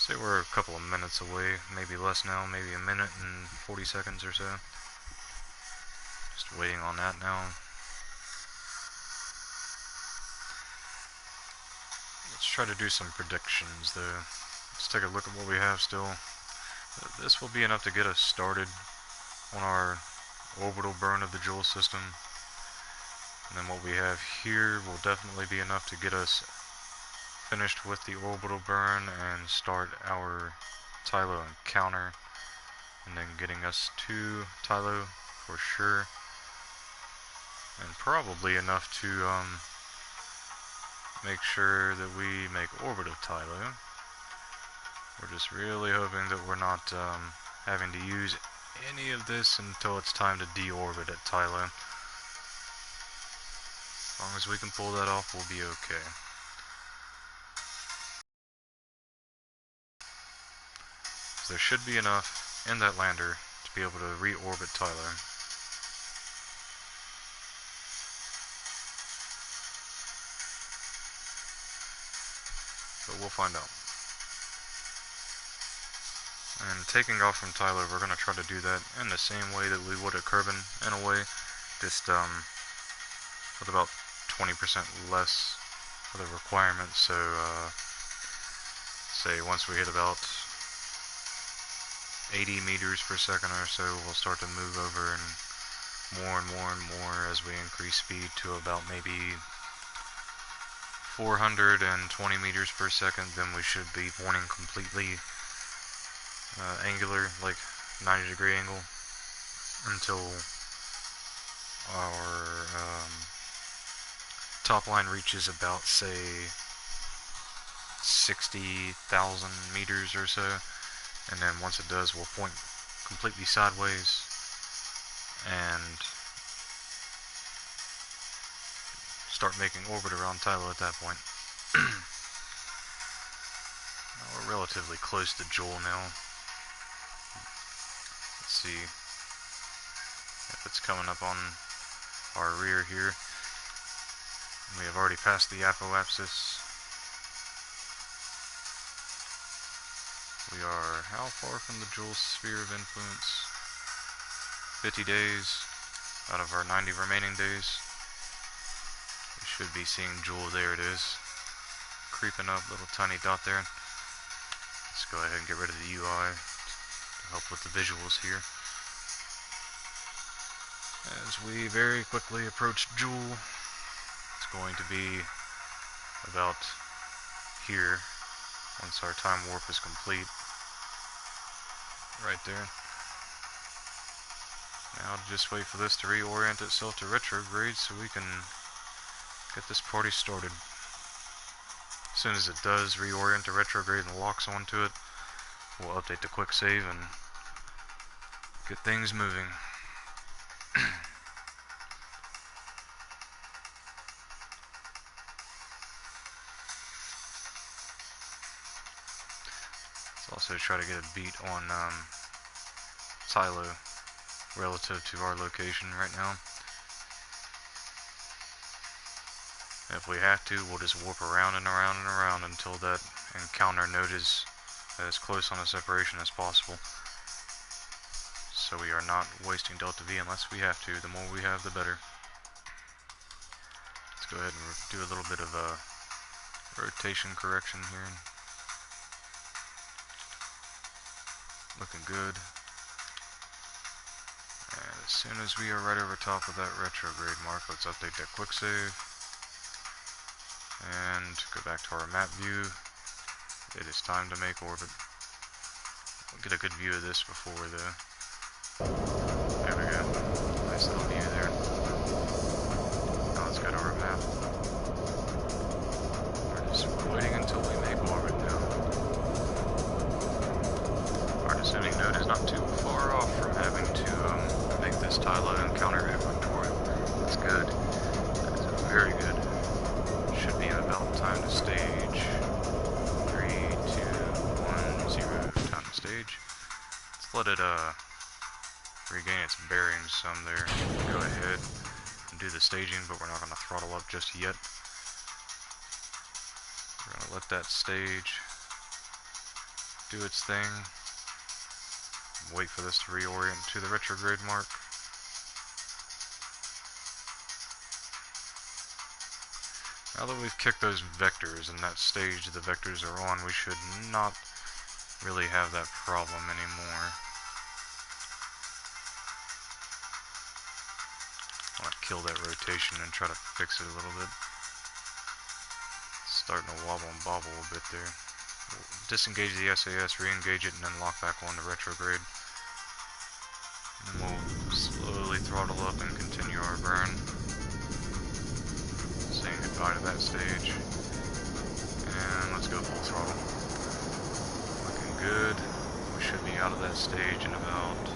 say we're a couple of minutes away, maybe less now, maybe a minute and 40 seconds or so. Just waiting on that now. Let's try to do some predictions though. Let's take a look at what we have still. This will be enough to get us started on our orbital burn of the Joule system. And then what we have here will definitely be enough to get us finished with the orbital burn and start our Tylo encounter. And then getting us to Tylo for sure. And probably enough to make sure that we make orbit of Tylo. We're just really hoping that we're not having to use any of this until it's time to deorbit at Tylo. As long as we can pull that off, we'll be okay. So there should be enough in that lander to be able to reorbit Tylo. But we'll find out. And taking off from Tylo, we're going to try to do that in the same way that we would at Kerbin, in a way, just with about 20% less of the requirements. So say once we hit about 80 meters per second or so, we'll start to move over and more as we increase speed to about maybe 420 meters per second. Then we should be pointing completely angular, like 90-degree angle, until our top line reaches about, say, 60,000 meters or so. And then once it does, we'll point completely sideways and start making orbit around Tylo at that point. We're relatively close to Joule now. Let's see if it's coming up on our rear here. We have already passed the apoapsis. We are how far from the Joule sphere of influence? 50 days out of our 90 remaining days. We should be seeing Joule. There it is, creeping up, little tiny dot there. Let's go ahead and get rid of the UI to help with the visuals here. As we very quickly approach Joule, it's going to be about here once our time warp is complete. Right there. Now just wait for this to reorient itself to retrograde so we can get this party started. As soon as it does reorient to retrograde and locks onto it, we'll update the quick save and get things moving. Let's also try to get a beat on Tylo relative to our location right now. If we have to, we'll just warp around and around and around until that encounter node is as close on a separation as possible. So we are not wasting Delta V unless we have to. The more we have, the better. Let's go ahead and do a little bit of a rotation correction here. Looking good. And as soon as we are right over top of that retrograde mark, let's update that quick save. And go back to our map view. It is time to make orbit. We'll get a good view of this before there we go. Nice little view there. Now let's go to our map. We're just waiting until we make orbit now. Our descending node is not too far off from having to make this Tylo encounter if we let it regain its bearings some there. Go ahead and do the staging, but we're not going to throttle up just yet. We're going to let that stage do its thing. Wait for this to reorient to the retrograde mark. Now that we've kicked those vectors and that stage the vectors are on, we should not really have that problem anymore. I want to kill that rotation and try to fix it a little bit. It's starting to wobble and bobble a bit there. We'll disengage the SAS, re-engage it, and then lock back on to retrograde. And then we'll slowly throttle up and continue our burn. Saying goodbye to that stage. And let's go full throttle. Looking good. We should be out of that stage in about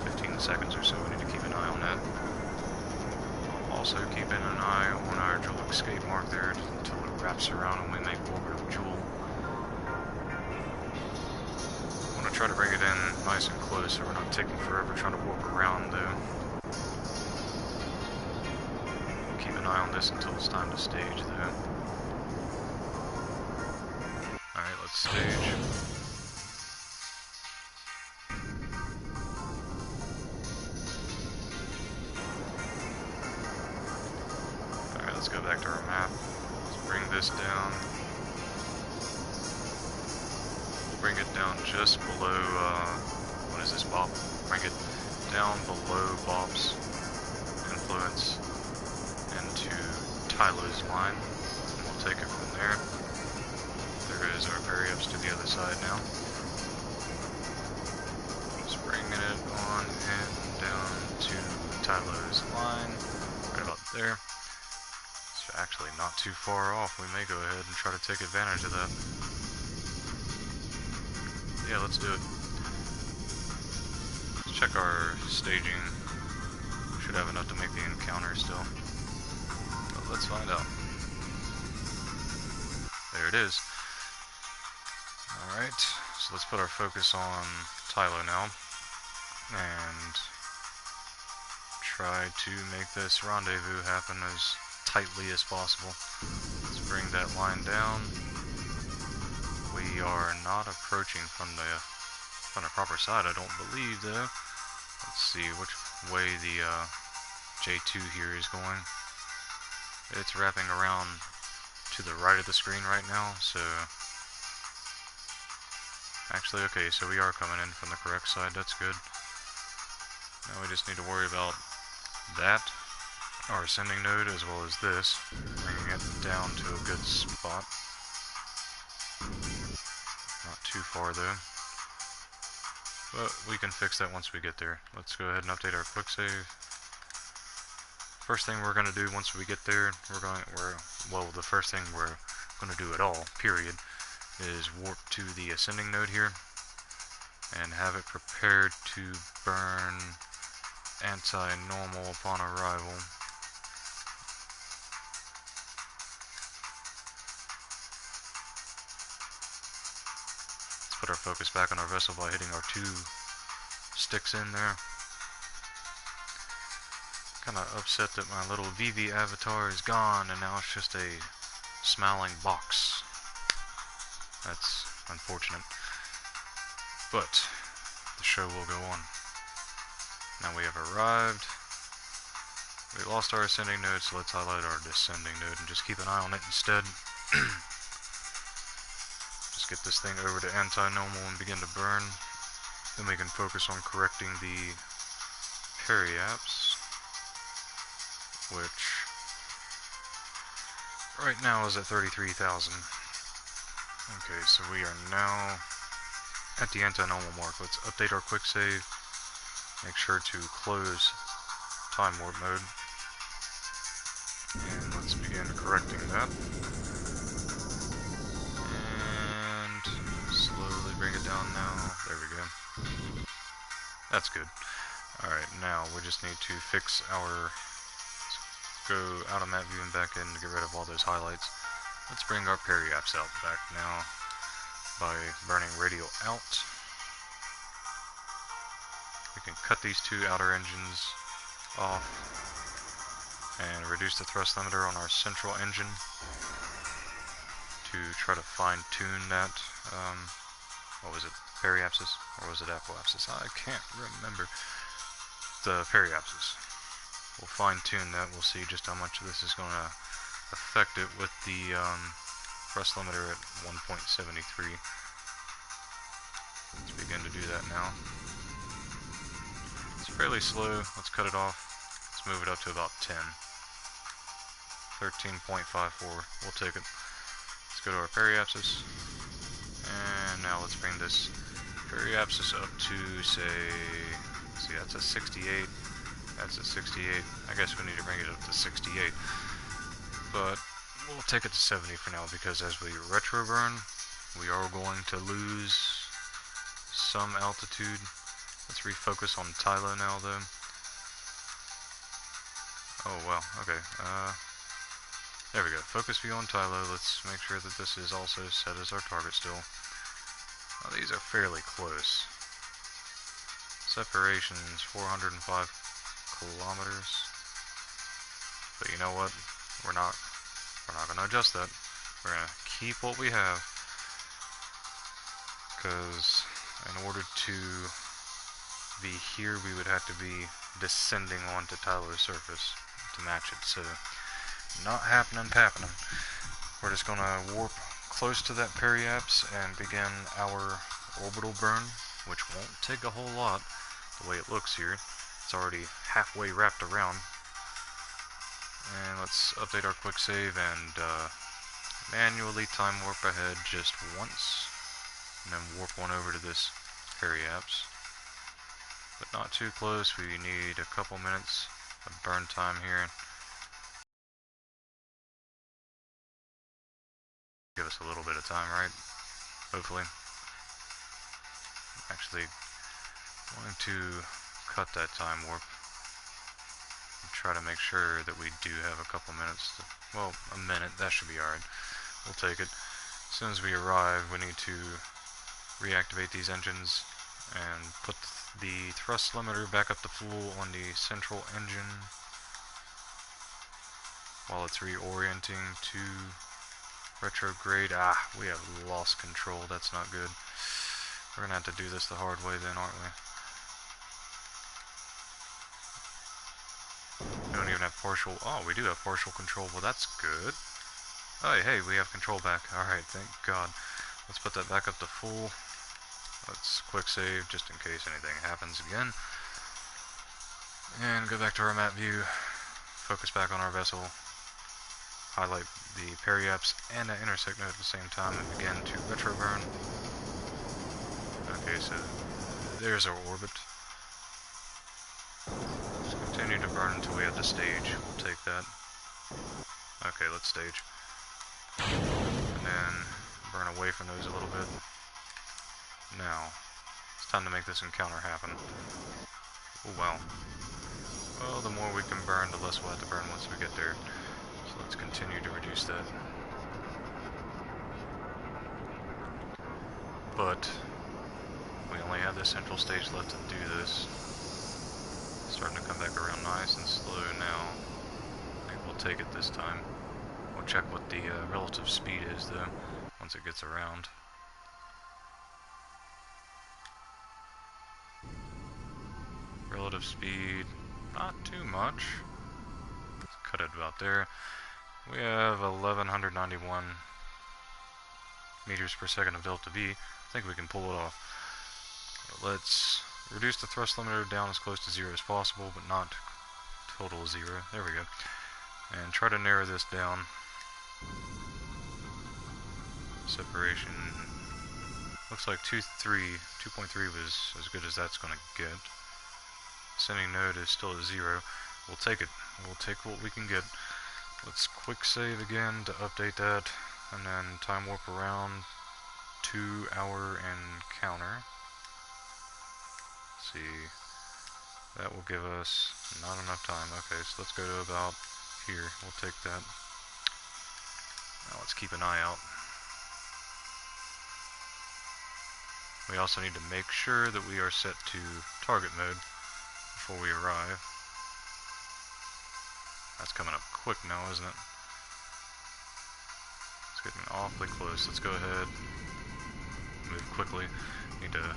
15 seconds or so. We need to keep an eye on that. Also keeping an eye on our jewel escape mark there until it wraps around and we make orbital jewel. I want to try to bring it in nice and close so we're not taking forever trying to warp around though. Keep an eye on this until it's time to stage though. Alright, let's stage. Alright, let's go back to our map. Let's bring this down. We'll bring it down just below, what is this, Bop? Bring it down below Bop's influence into Tylo's line, and we'll take it from there. There is our parry-ups to the other side now. Just bringing it on and down to Tylo's line, right about there. It's actually not too far off. We may go ahead and try to take advantage of that. Yeah, let's do it. Let's check our staging. We should have enough to make the encounter still. Let's find out. There it is. Alright, so let's put our focus on Tylo now and try to make this rendezvous happen as tightly as possible. Let's bring that line down. We are not approaching from the proper side, I don't believe though. Let's see which way the J2 here is going. It's wrapping around to the right of the screen right now, so actually, okay, so we are coming in from the correct side, that's good. Now we just need to worry about that, our ascending node, as well as this, bringing it down to a good spot. Not too far though, but we can fix that once we get there. Let's go ahead and update our quick save. First thing we're going to do once we get there, the first thing we're going to do at all, period, is warp to the ascending node here and have it prepared to burn anti-normal upon arrival. Let's put our focus back on our vessel by hitting our 2 sticks in there. Kind of upset that my little VV avatar is gone and now it's just a smiling box. That's unfortunate. But the show will go on. Now we have arrived. We lost our ascending node, so let's highlight our descending node and just keep an eye on it instead. Just get this thing over to anti-normal and begin to burn. Then we can focus on correcting the periaps, which right now is at 33,000. Okay, so we are now at the anti-normal mark. Let's update our quick save. Make sure to close time warp mode. And let's begin correcting that. And slowly bring it down now. There we go. That's good. Alright, now we just need to fix our... go out of map view and back in to get rid of all those highlights. Let's bring our periaps out back now by burning radial out. We can cut these two outer engines off and reduce the thrust limiter on our central engine to try to fine-tune that, what was it, periapsis, or was it apoapsis? I can't remember. The periapsis. We'll fine-tune that. We'll see just how much this is going to affect it with the thrust limiter at 1.73. Let's begin to do that now. It's fairly slow. Let's cut it off. Let's move it up to about 10. 13.54. We'll take it. Let's go to our periapsis. And now let's bring this periapsis up to, say, let's see, that's a 68. That's a 68. I guess we need to bring it up to 68. But we'll take it to 70 for now, because as we retro burn, we are going to lose some altitude. Let's refocus on Tylo now, though. Oh, wow, okay. There we go. Focus view on Tylo. Let's make sure that this is also set as our target still. Now, these are fairly close. Separation's 405 kilometers. But you know what? We're not going to adjust that. We're going to keep what we have, because in order to be here, we would have to be descending onto Tylo's surface to match it. So, not happening. We're just going to warp close to that periapse and begin our orbital burn, which won't take a whole lot the way it looks here. It's already halfway wrapped around. And let's update our quick save and manually time warp ahead just once, and then warp one over to this periapse. But not too close. We need a couple minutes of burn time here. Give us a little bit of time, right? Hopefully. Actually, I'm going to cut that time warp. Try to make sure that we do have a couple minutes. Well, a minute, that should be alright. We'll take it. As soon as we arrive, we need to reactivate these engines and put the thrust limiter back up to full on the central engine while it's reorienting to retrograde. We have lost control. That's not good. We're gonna have to do this the hard way then, aren't we? We don't even have partial. Oh, we do have partial control. Well, that's good. Oh, hey, we have control back. Alright, thank God. Let's put that back up to full. Let's quick save just in case anything happens again. And go back to our map view. Focus back on our vessel. Highlight the periapse and the intersect node at the same time and begin to retro burn. Okay, so there's our orbit. Let's continue to burn until we have the stage. We'll take that. Okay, let's stage. And then burn away from those a little bit. Now, it's time to make this encounter happen. Oh, wow. Well, the more we can burn, the less we'll have to burn once we get there. So let's continue to reduce that. But we only have the central stage left to do this. Starting to come back around nice and slow now. I think we'll take it this time. We'll check what the relative speed is though, once it gets around. Relative speed, not too much. Let's cut it about there. We have 1191 meters per second of delta V. I think we can pull it off. Let's reduce the thrust limiter down as close to 0 as possible, but not total 0. There we go. And try to narrow this down. Separation looks like 2.3 was as good as that's going to get. Sending node is still at 0. We'll take it. We'll take what we can get. Let's quick save again to update that, and then time warp around to our encounter. Let's see. That will give us not enough time. Okay, so let's go to about here. We'll take that. Now let's keep an eye out. We also need to make sure that we are set to target mode before we arrive. That's coming up quick now, isn't it? It's getting awfully close. Let's go ahead, move quickly. Need to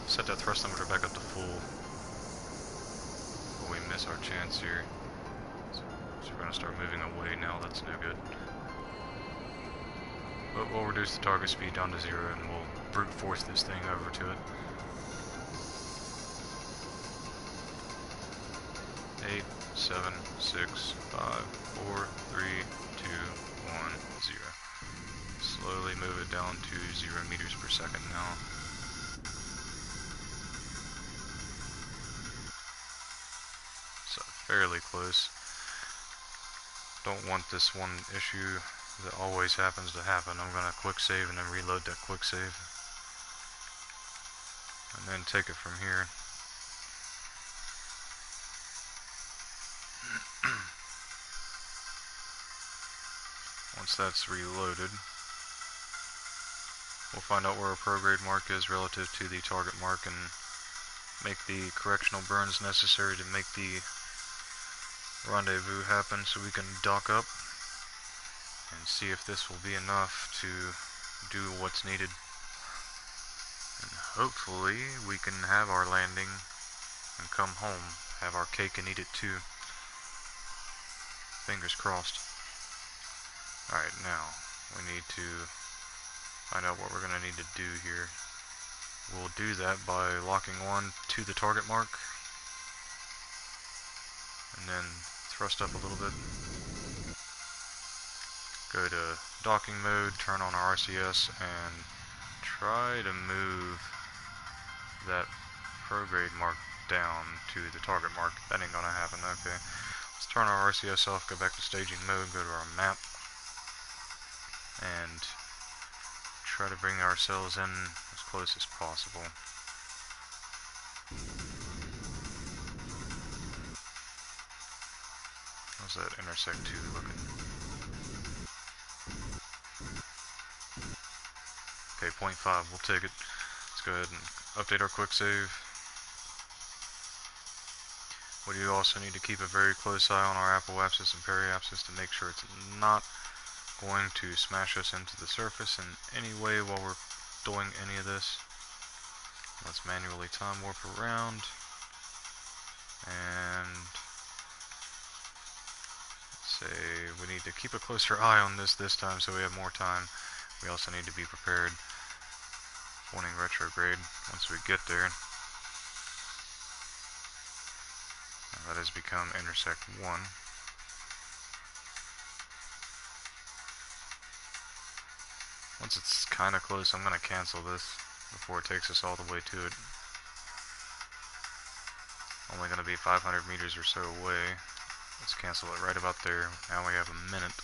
set that thrust limiter back up to full before we miss our chance here. So we're going to start moving away now. That's no good. But we'll reduce the target speed down to 0 and we'll brute force this thing over to it. 8, 7, 6, 5, 4, 3, 2, 1, 0. Slowly move it down to 0 meters per second now. So fairly close. Don't want this one issue that always happens to happen. I'm going to quick save and then reload that quick save. And then take it from here. Once that's reloaded, we'll find out where our prograde mark is relative to the target mark and make the correctional burns necessary to make the rendezvous happen so we can dock up and see if this will be enough to do what's needed. And hopefully we can have our landing and come home, have our cake and eat it too. Fingers crossed. Alright, now we need to find out what we're going to need to do here. We'll do that by locking on to the target mark and then thrust up a little bit. Go to docking mode, turn on our RCS, and try to move that prograde mark down to the target mark. That ain't gonna happen. Okay, let's turn our RCS off, go back to staging mode, go to our map, and try to bring ourselves in as close as possible. How's that intersect 2 looking? Okay, 0.5, we'll take it. Let's go ahead and update our quick save. We do also need to keep a very close eye on our apoapsis and periapsis to make sure it's not going to smash us into the surface in any way while we're doing any of this. Let's manually time warp around, and let's say we need to keep a closer eye on this time so we have more time. We also need to be prepared. Warning retrograde once we get there. Now that has become intersect 1. Once it's kind of close, I'm going to cancel this before it takes us all the way to it. Only going to be 500 meters or so away. Let's cancel it right about there. Now we have a minute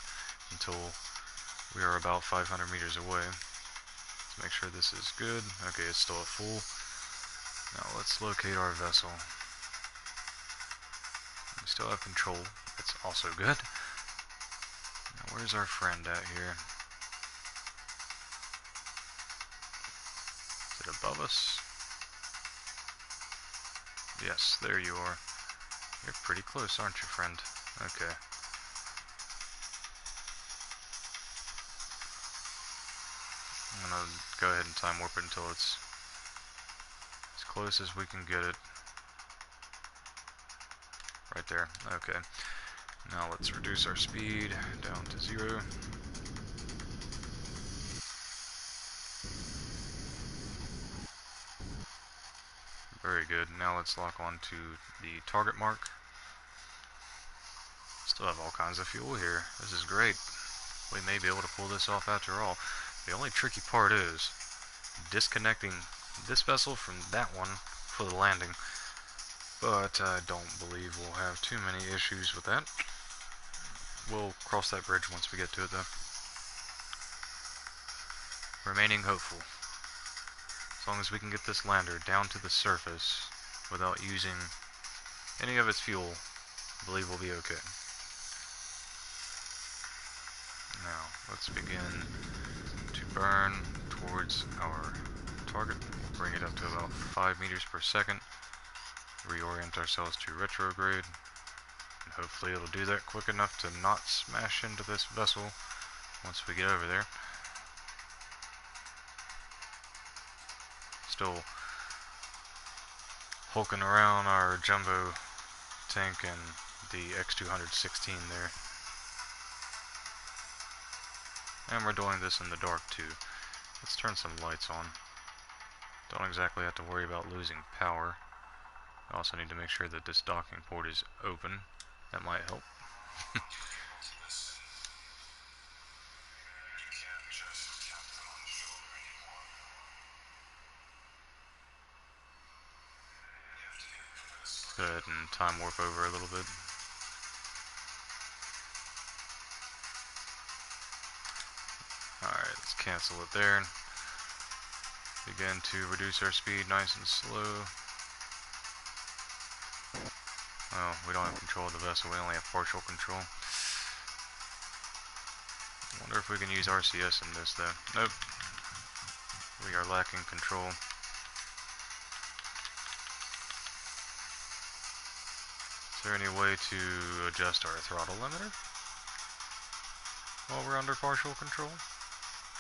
until we are about 500 meters away. Let's make sure this is good. Okay, it's still at full. Now let's locate our vessel. We still have control. That's also good. Now where's our friend at here? Is it above us? Yes, there you are. You're pretty close, aren't you, friend? Okay. I'm gonna go ahead and time warp it until it's as close as we can get it. Right there. Okay. Now let's reduce our speed down to 0. Very good. Now let's lock on to the target mark. Still have all kinds of fuel here. This is great. We may be able to pull this off after all. The only tricky part is disconnecting this vessel from that one for the landing. But I don't believe we'll have too many issues with that. We'll cross that bridge once we get to it though. Remaining hopeful. As long as we can get this lander down to the surface without using any of its fuel, I believe we'll be okay. Now, let's begin to burn towards our target, bring it up to about 5 meters per second, reorient ourselves to retrograde, and hopefully it'll do that quick enough to not smash into this vessel once we get over there. Still hulking around our jumbo tank and the X216 there. And we're doing this in the dark too. Let's turn some lights on. Don't exactly have to worry about losing power. I also need to make sure that this docking port is open. That might help. Let's go ahead and time warp over a little bit. Alright, let's cancel it there. Begin to reduce our speed nice and slow. Well, we don't have control of the vessel, we only have partial control. Wonder if we can use RCS in this though. Nope. We are lacking control. Is there any way to adjust our throttle limiter while we're under partial control?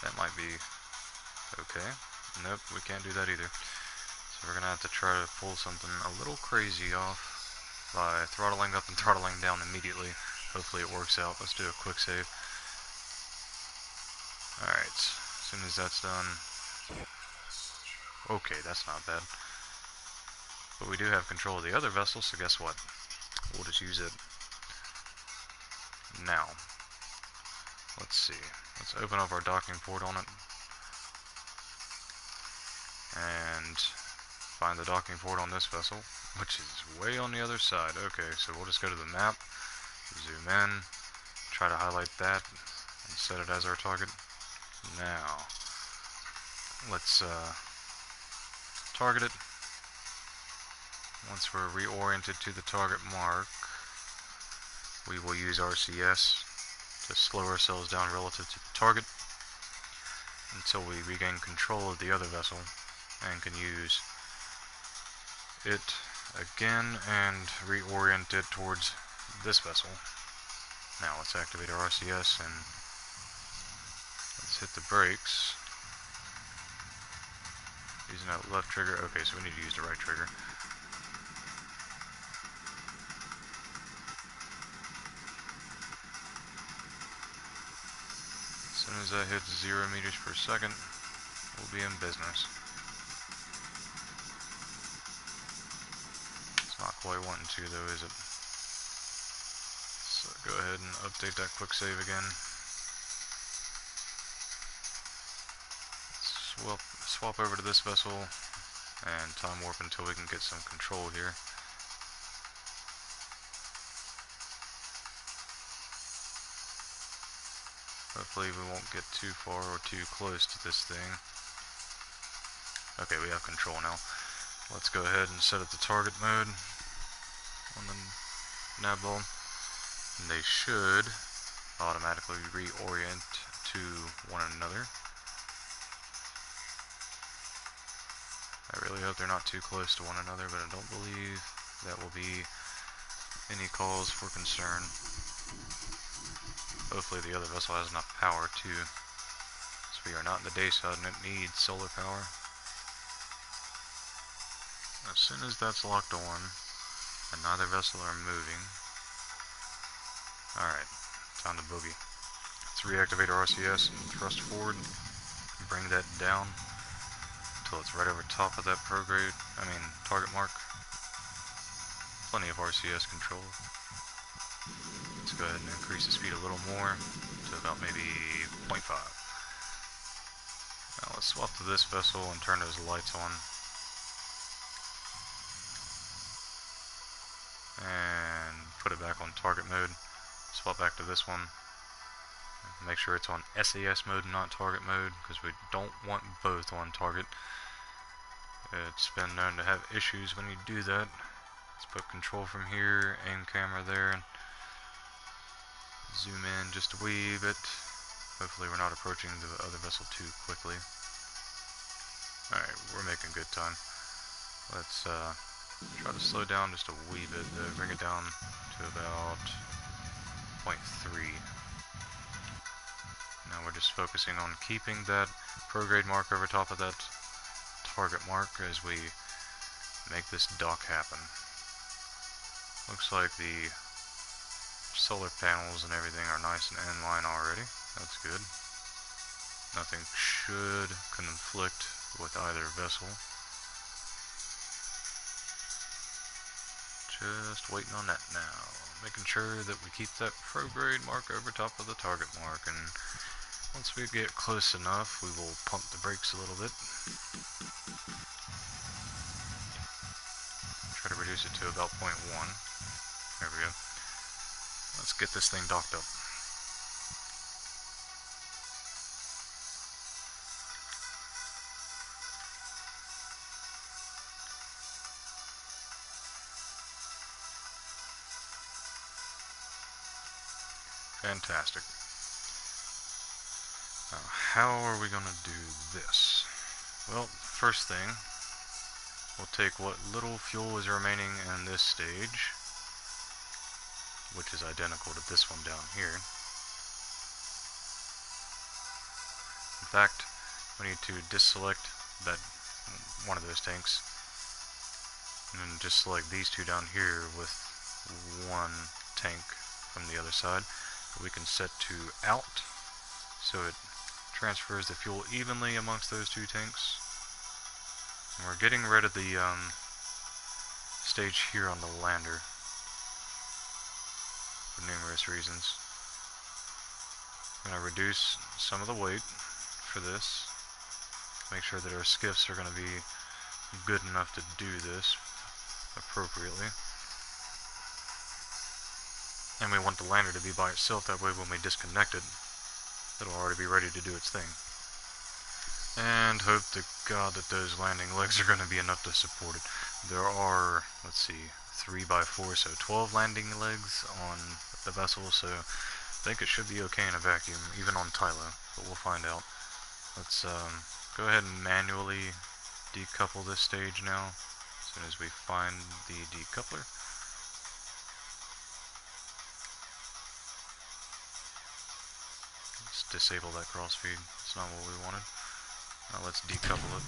That might be okay. Nope, we can't do that either. So we're gonna have to try to pull something a little crazy off by throttling up and throttling down immediately. Hopefully it works out. Let's do a quick save. Alright, as soon as that's done. Okay, that's not bad. But we do have control of the other vessel, so guess what? We'll just use it now. Let's see. Let's open up our docking port on it. And find the docking port on this vessel, which is way on the other side. Okay, so we'll just go to the map, zoom in, try to highlight that, and set it as our target. Now, let's target it. Once we're reoriented to the target mark, we will use RCS to slow ourselves down relative to the target until we regain control of the other vessel and can use it again and reorient it towards this vessel. Now let's activate our RCS and let's hit the brakes. Using that left trigger. Okay, so we need to use the right trigger. As soon as that hits 0 meters per second, we'll be in business. It's not quite wanting to though, is it? So go ahead and update that quick save again. Swap over to this vessel and time warp until we can get some control here. Hopefully we won't get too far or too close to this thing. Okay, we have control now. Let's go ahead and set up the target mode on the nav bulb. And they should automatically reorient to one another. I really hope they're not too close to one another, but I don't believe that will be any cause for concern. Hopefully the other vessel has enough power too, so we are not in the day side and it needs solar power. As soon as that's locked on, and neither vessel are moving, alright, time to boogie. Let's reactivate our RCS and thrust forward, and bring that down until it's right over top of that target mark. Plenty of RCS control. Let's go ahead and increase the speed a little more to about maybe 0.5. Now let's swap to this vessel and turn those lights on. And put it back on target mode. Swap back to this one. Make sure it's on SAS mode, not target mode, because we don't want both on target. It's been known to have issues when you do that. Let's put control from here, aim camera there, and zoom in just a wee bit. Hopefully we're not approaching the other vessel too quickly. Alright, we're making good time. Let's try to slow down just a wee bit, though. Bring it down to about 0.3. Now we're just focusing on keeping that prograde mark over top of that target mark as we make this dock happen. Looks like the solar panels and everything are nice and in line already. That's good. Nothing should conflict with either vessel. Just waiting on that now. Making sure that we keep that prograde mark over top of the target mark, and once we get close enough, we will pump the brakes a little bit. Try to reduce it to about 0.1. There we go. Let's get this thing docked up. Fantastic. Now, how are we going to do this? Well, first thing, we'll take what little fuel is remaining in this stage, which is identical to this one down here. In fact, we need to deselect that one of those tanks, and then just select these two down here with one tank from the other side. We can set to out, so it transfers the fuel evenly amongst those two tanks. And we're getting rid of the stage here on the lander for numerous reasons. I'm going to reduce some of the weight for this, make sure that our skiffs are going to be good enough to do this appropriately. And we want the lander to be by itself, that way when we disconnect it, it'll already be ready to do its thing. And hope to God that those landing legs are going to be enough to support it. There are, let's see, 3x4, so 12 landing legs on the vessel, so I think it should be okay in a vacuum, even on Tylo, but we'll find out. Let's go ahead and manually decouple this stage now, as soon as we find the decoupler. Let's disable that crossfeed, it's not what we wanted. Now let's decouple it.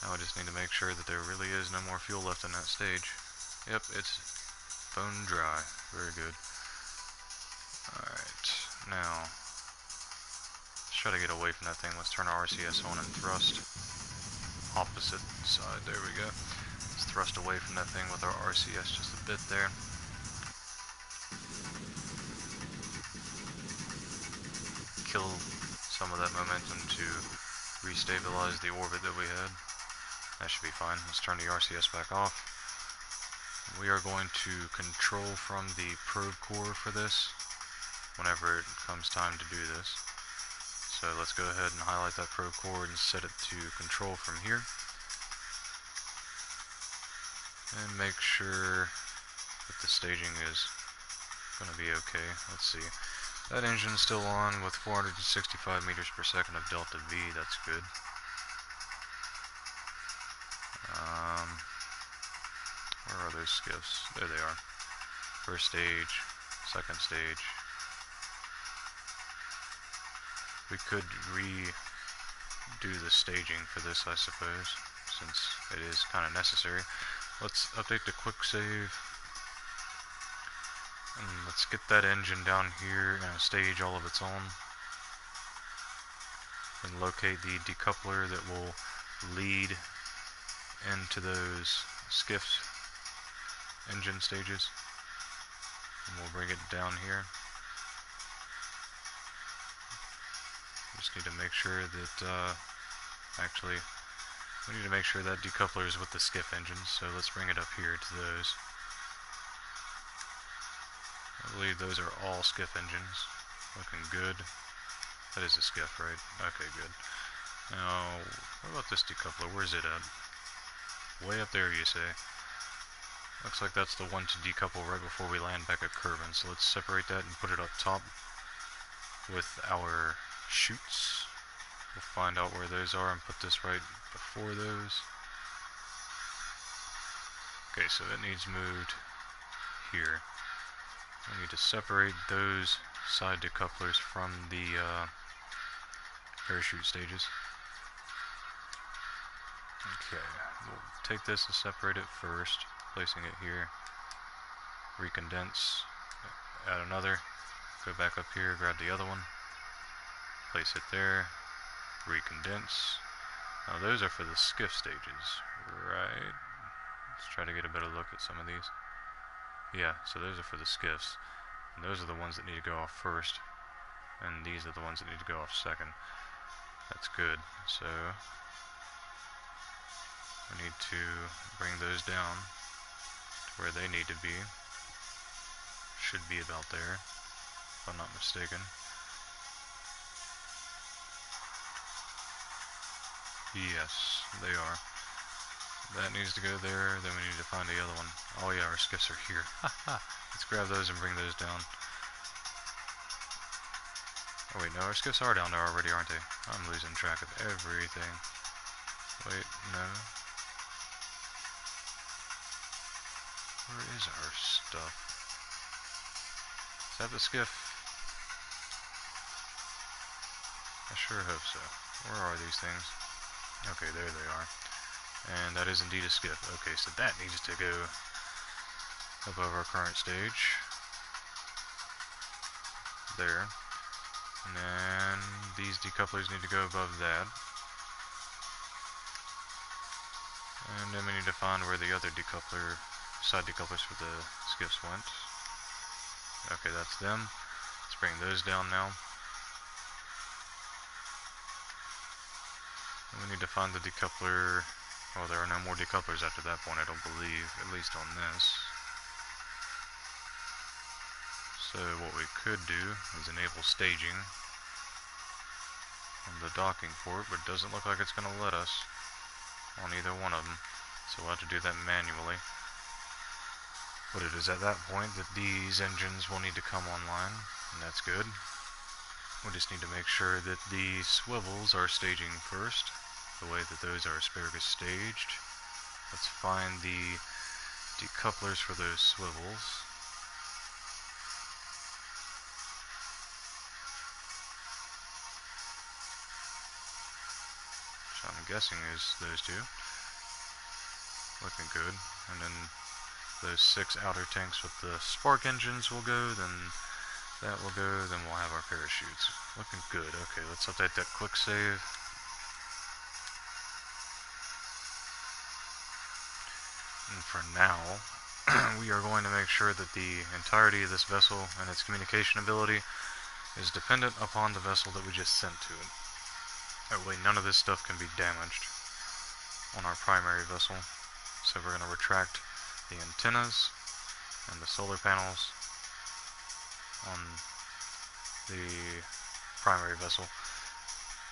Now I just need to make sure that there really is no more fuel left in that stage. Yep, it's bone dry. Very good. Alright, now let's try to get away from that thing. Let's turn our RCS on and thrust. Opposite side, there we go. Let's thrust away from that thing with our RCS just a bit there. Kill some of that momentum to restabilize the orbit that we had. That should be fine. Let's turn the RCS back off. We are going to control from the probe core for this whenever it comes time to do this. So let's go ahead and highlight that probe core and set it to control from here. And make sure that the staging is going to be okay. Let's see. That engine's still on with 465 meters per second of delta V. That's good. Where are those skiffs? There they are. First stage, second stage. We could redo the staging for this, I suppose, since it is kind of necessary. Let's update the quick save. And let's get that engine down here in a stage all of its own. And locate the decoupler that will lead into those skiff engine stages. And we'll bring it down here. Just need to make sure that, actually, we need to make sure that decoupler is with the skiff engines, so let's bring it up here to those. I believe those are all skiff engines. Looking good. That is a skiff, right? Okay, good. Now, what about this decoupler? Where's it at? Way up there, you say. Looks like that's the one to decouple right before we land back at Kerbin, so let's separate that and put it up top with our chutes. we'll find out where those are and put this right before those. Okay, so it needs moved here. We need to separate those side decouplers from the parachute stages. Okay, we'll take this and separate it first, placing it here. Recondense, add another, go back up here, grab the other one, place it there, recondense. Now those are for the skiff stages, right? Let's try to get a better look at some of these. Yeah, so those are for the skiffs, and those are the ones that need to go off first, and these are the ones that need to go off second. That's good. So we need to bring those down to where they need to be. Should be about there, if I'm not mistaken. Yes, they are. That needs to go there, then we need to find the other one. Oh yeah, our skiffs are here. Let's grab those and bring those down. Oh wait, no, our skiffs are down there already, aren't they? I'm losing track of everything. Wait, no. Where is our stuff? Is that the skiff? I sure hope so. Where are these things? Okay, there they are. And that is indeed a skiff. Okay, so that needs to go above our current stage. There. And then these decouplers need to go above that. And then we need to find where the other decoupler, side decouplers for the skiffs went. Okay, that's them. Let's bring those down now. And we need to find the decoupler. Oh, there are no more decouplers after that point, I don't believe, at least on this. So what we could do is enable staging on the docking port, but it doesn't look like it's going to let us on either one of them. So we'll have to do that manually. But it is at that point that these engines will need to come online, and that's good. We just need to make sure that the swivels are staging first, the way that those are asparagus staged. Let's find the decouplers for those swivels. Which I'm guessing is those two. Looking good. And then those 6 outer tanks with the spark engines will go, then that will go, then we'll have our parachutes. Looking good. Okay, let's update that quick save. And for now, we are going to make sure that the entirety of this vessel and its communication ability is dependent upon the vessel that we just sent to it. That way none of this stuff can be damaged on our primary vessel. So we're going to retract the antennas and the solar panels on the primary vessel.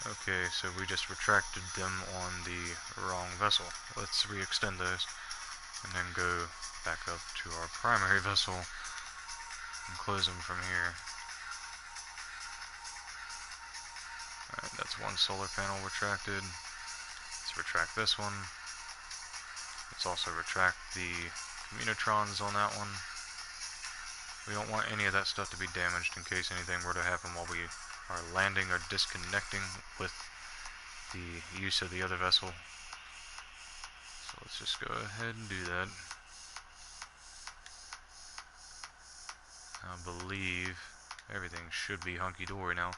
Okay, so we just retracted them on the wrong vessel. Let's re-extend those and then go back up to our primary vessel and close them from here. Alright, that's one solar panel retracted. Let's retract this one. Let's also retract the communitrons on that one. We don't want any of that stuff to be damaged in case anything were to happen while we are landing or disconnecting with the use of the other vessel. So let's just go ahead and do that. I believe everything should be hunky-dory now.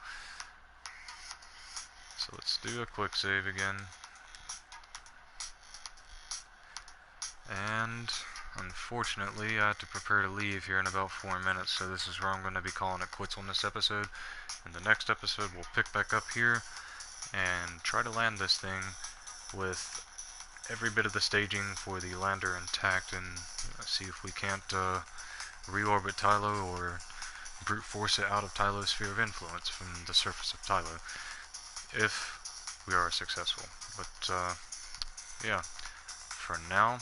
So let's do a quick save again. And unfortunately, I have to prepare to leave here in about 4 minutes, so this is where I'm going to be calling it quits on this episode. In the next episode, we'll pick back up here and try to land this thing with every bit of the staging for the lander intact, and see if we can't reorbit Tylo or brute force it out of Tylo's sphere of influence from the surface of Tylo, if we are successful. But yeah, for now,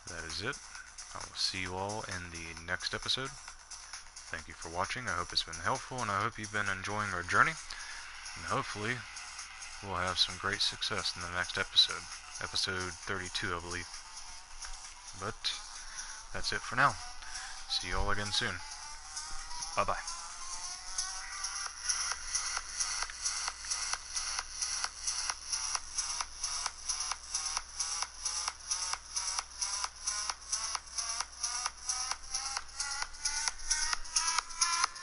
that is it. I will see you all in the next episode. Thank you for watching. I hope it's been helpful, and I hope you've been enjoying our journey. And hopefully, we'll have some great success in the next episode. Episode 32, I believe. But that's it for now. See you all again soon. Bye-bye.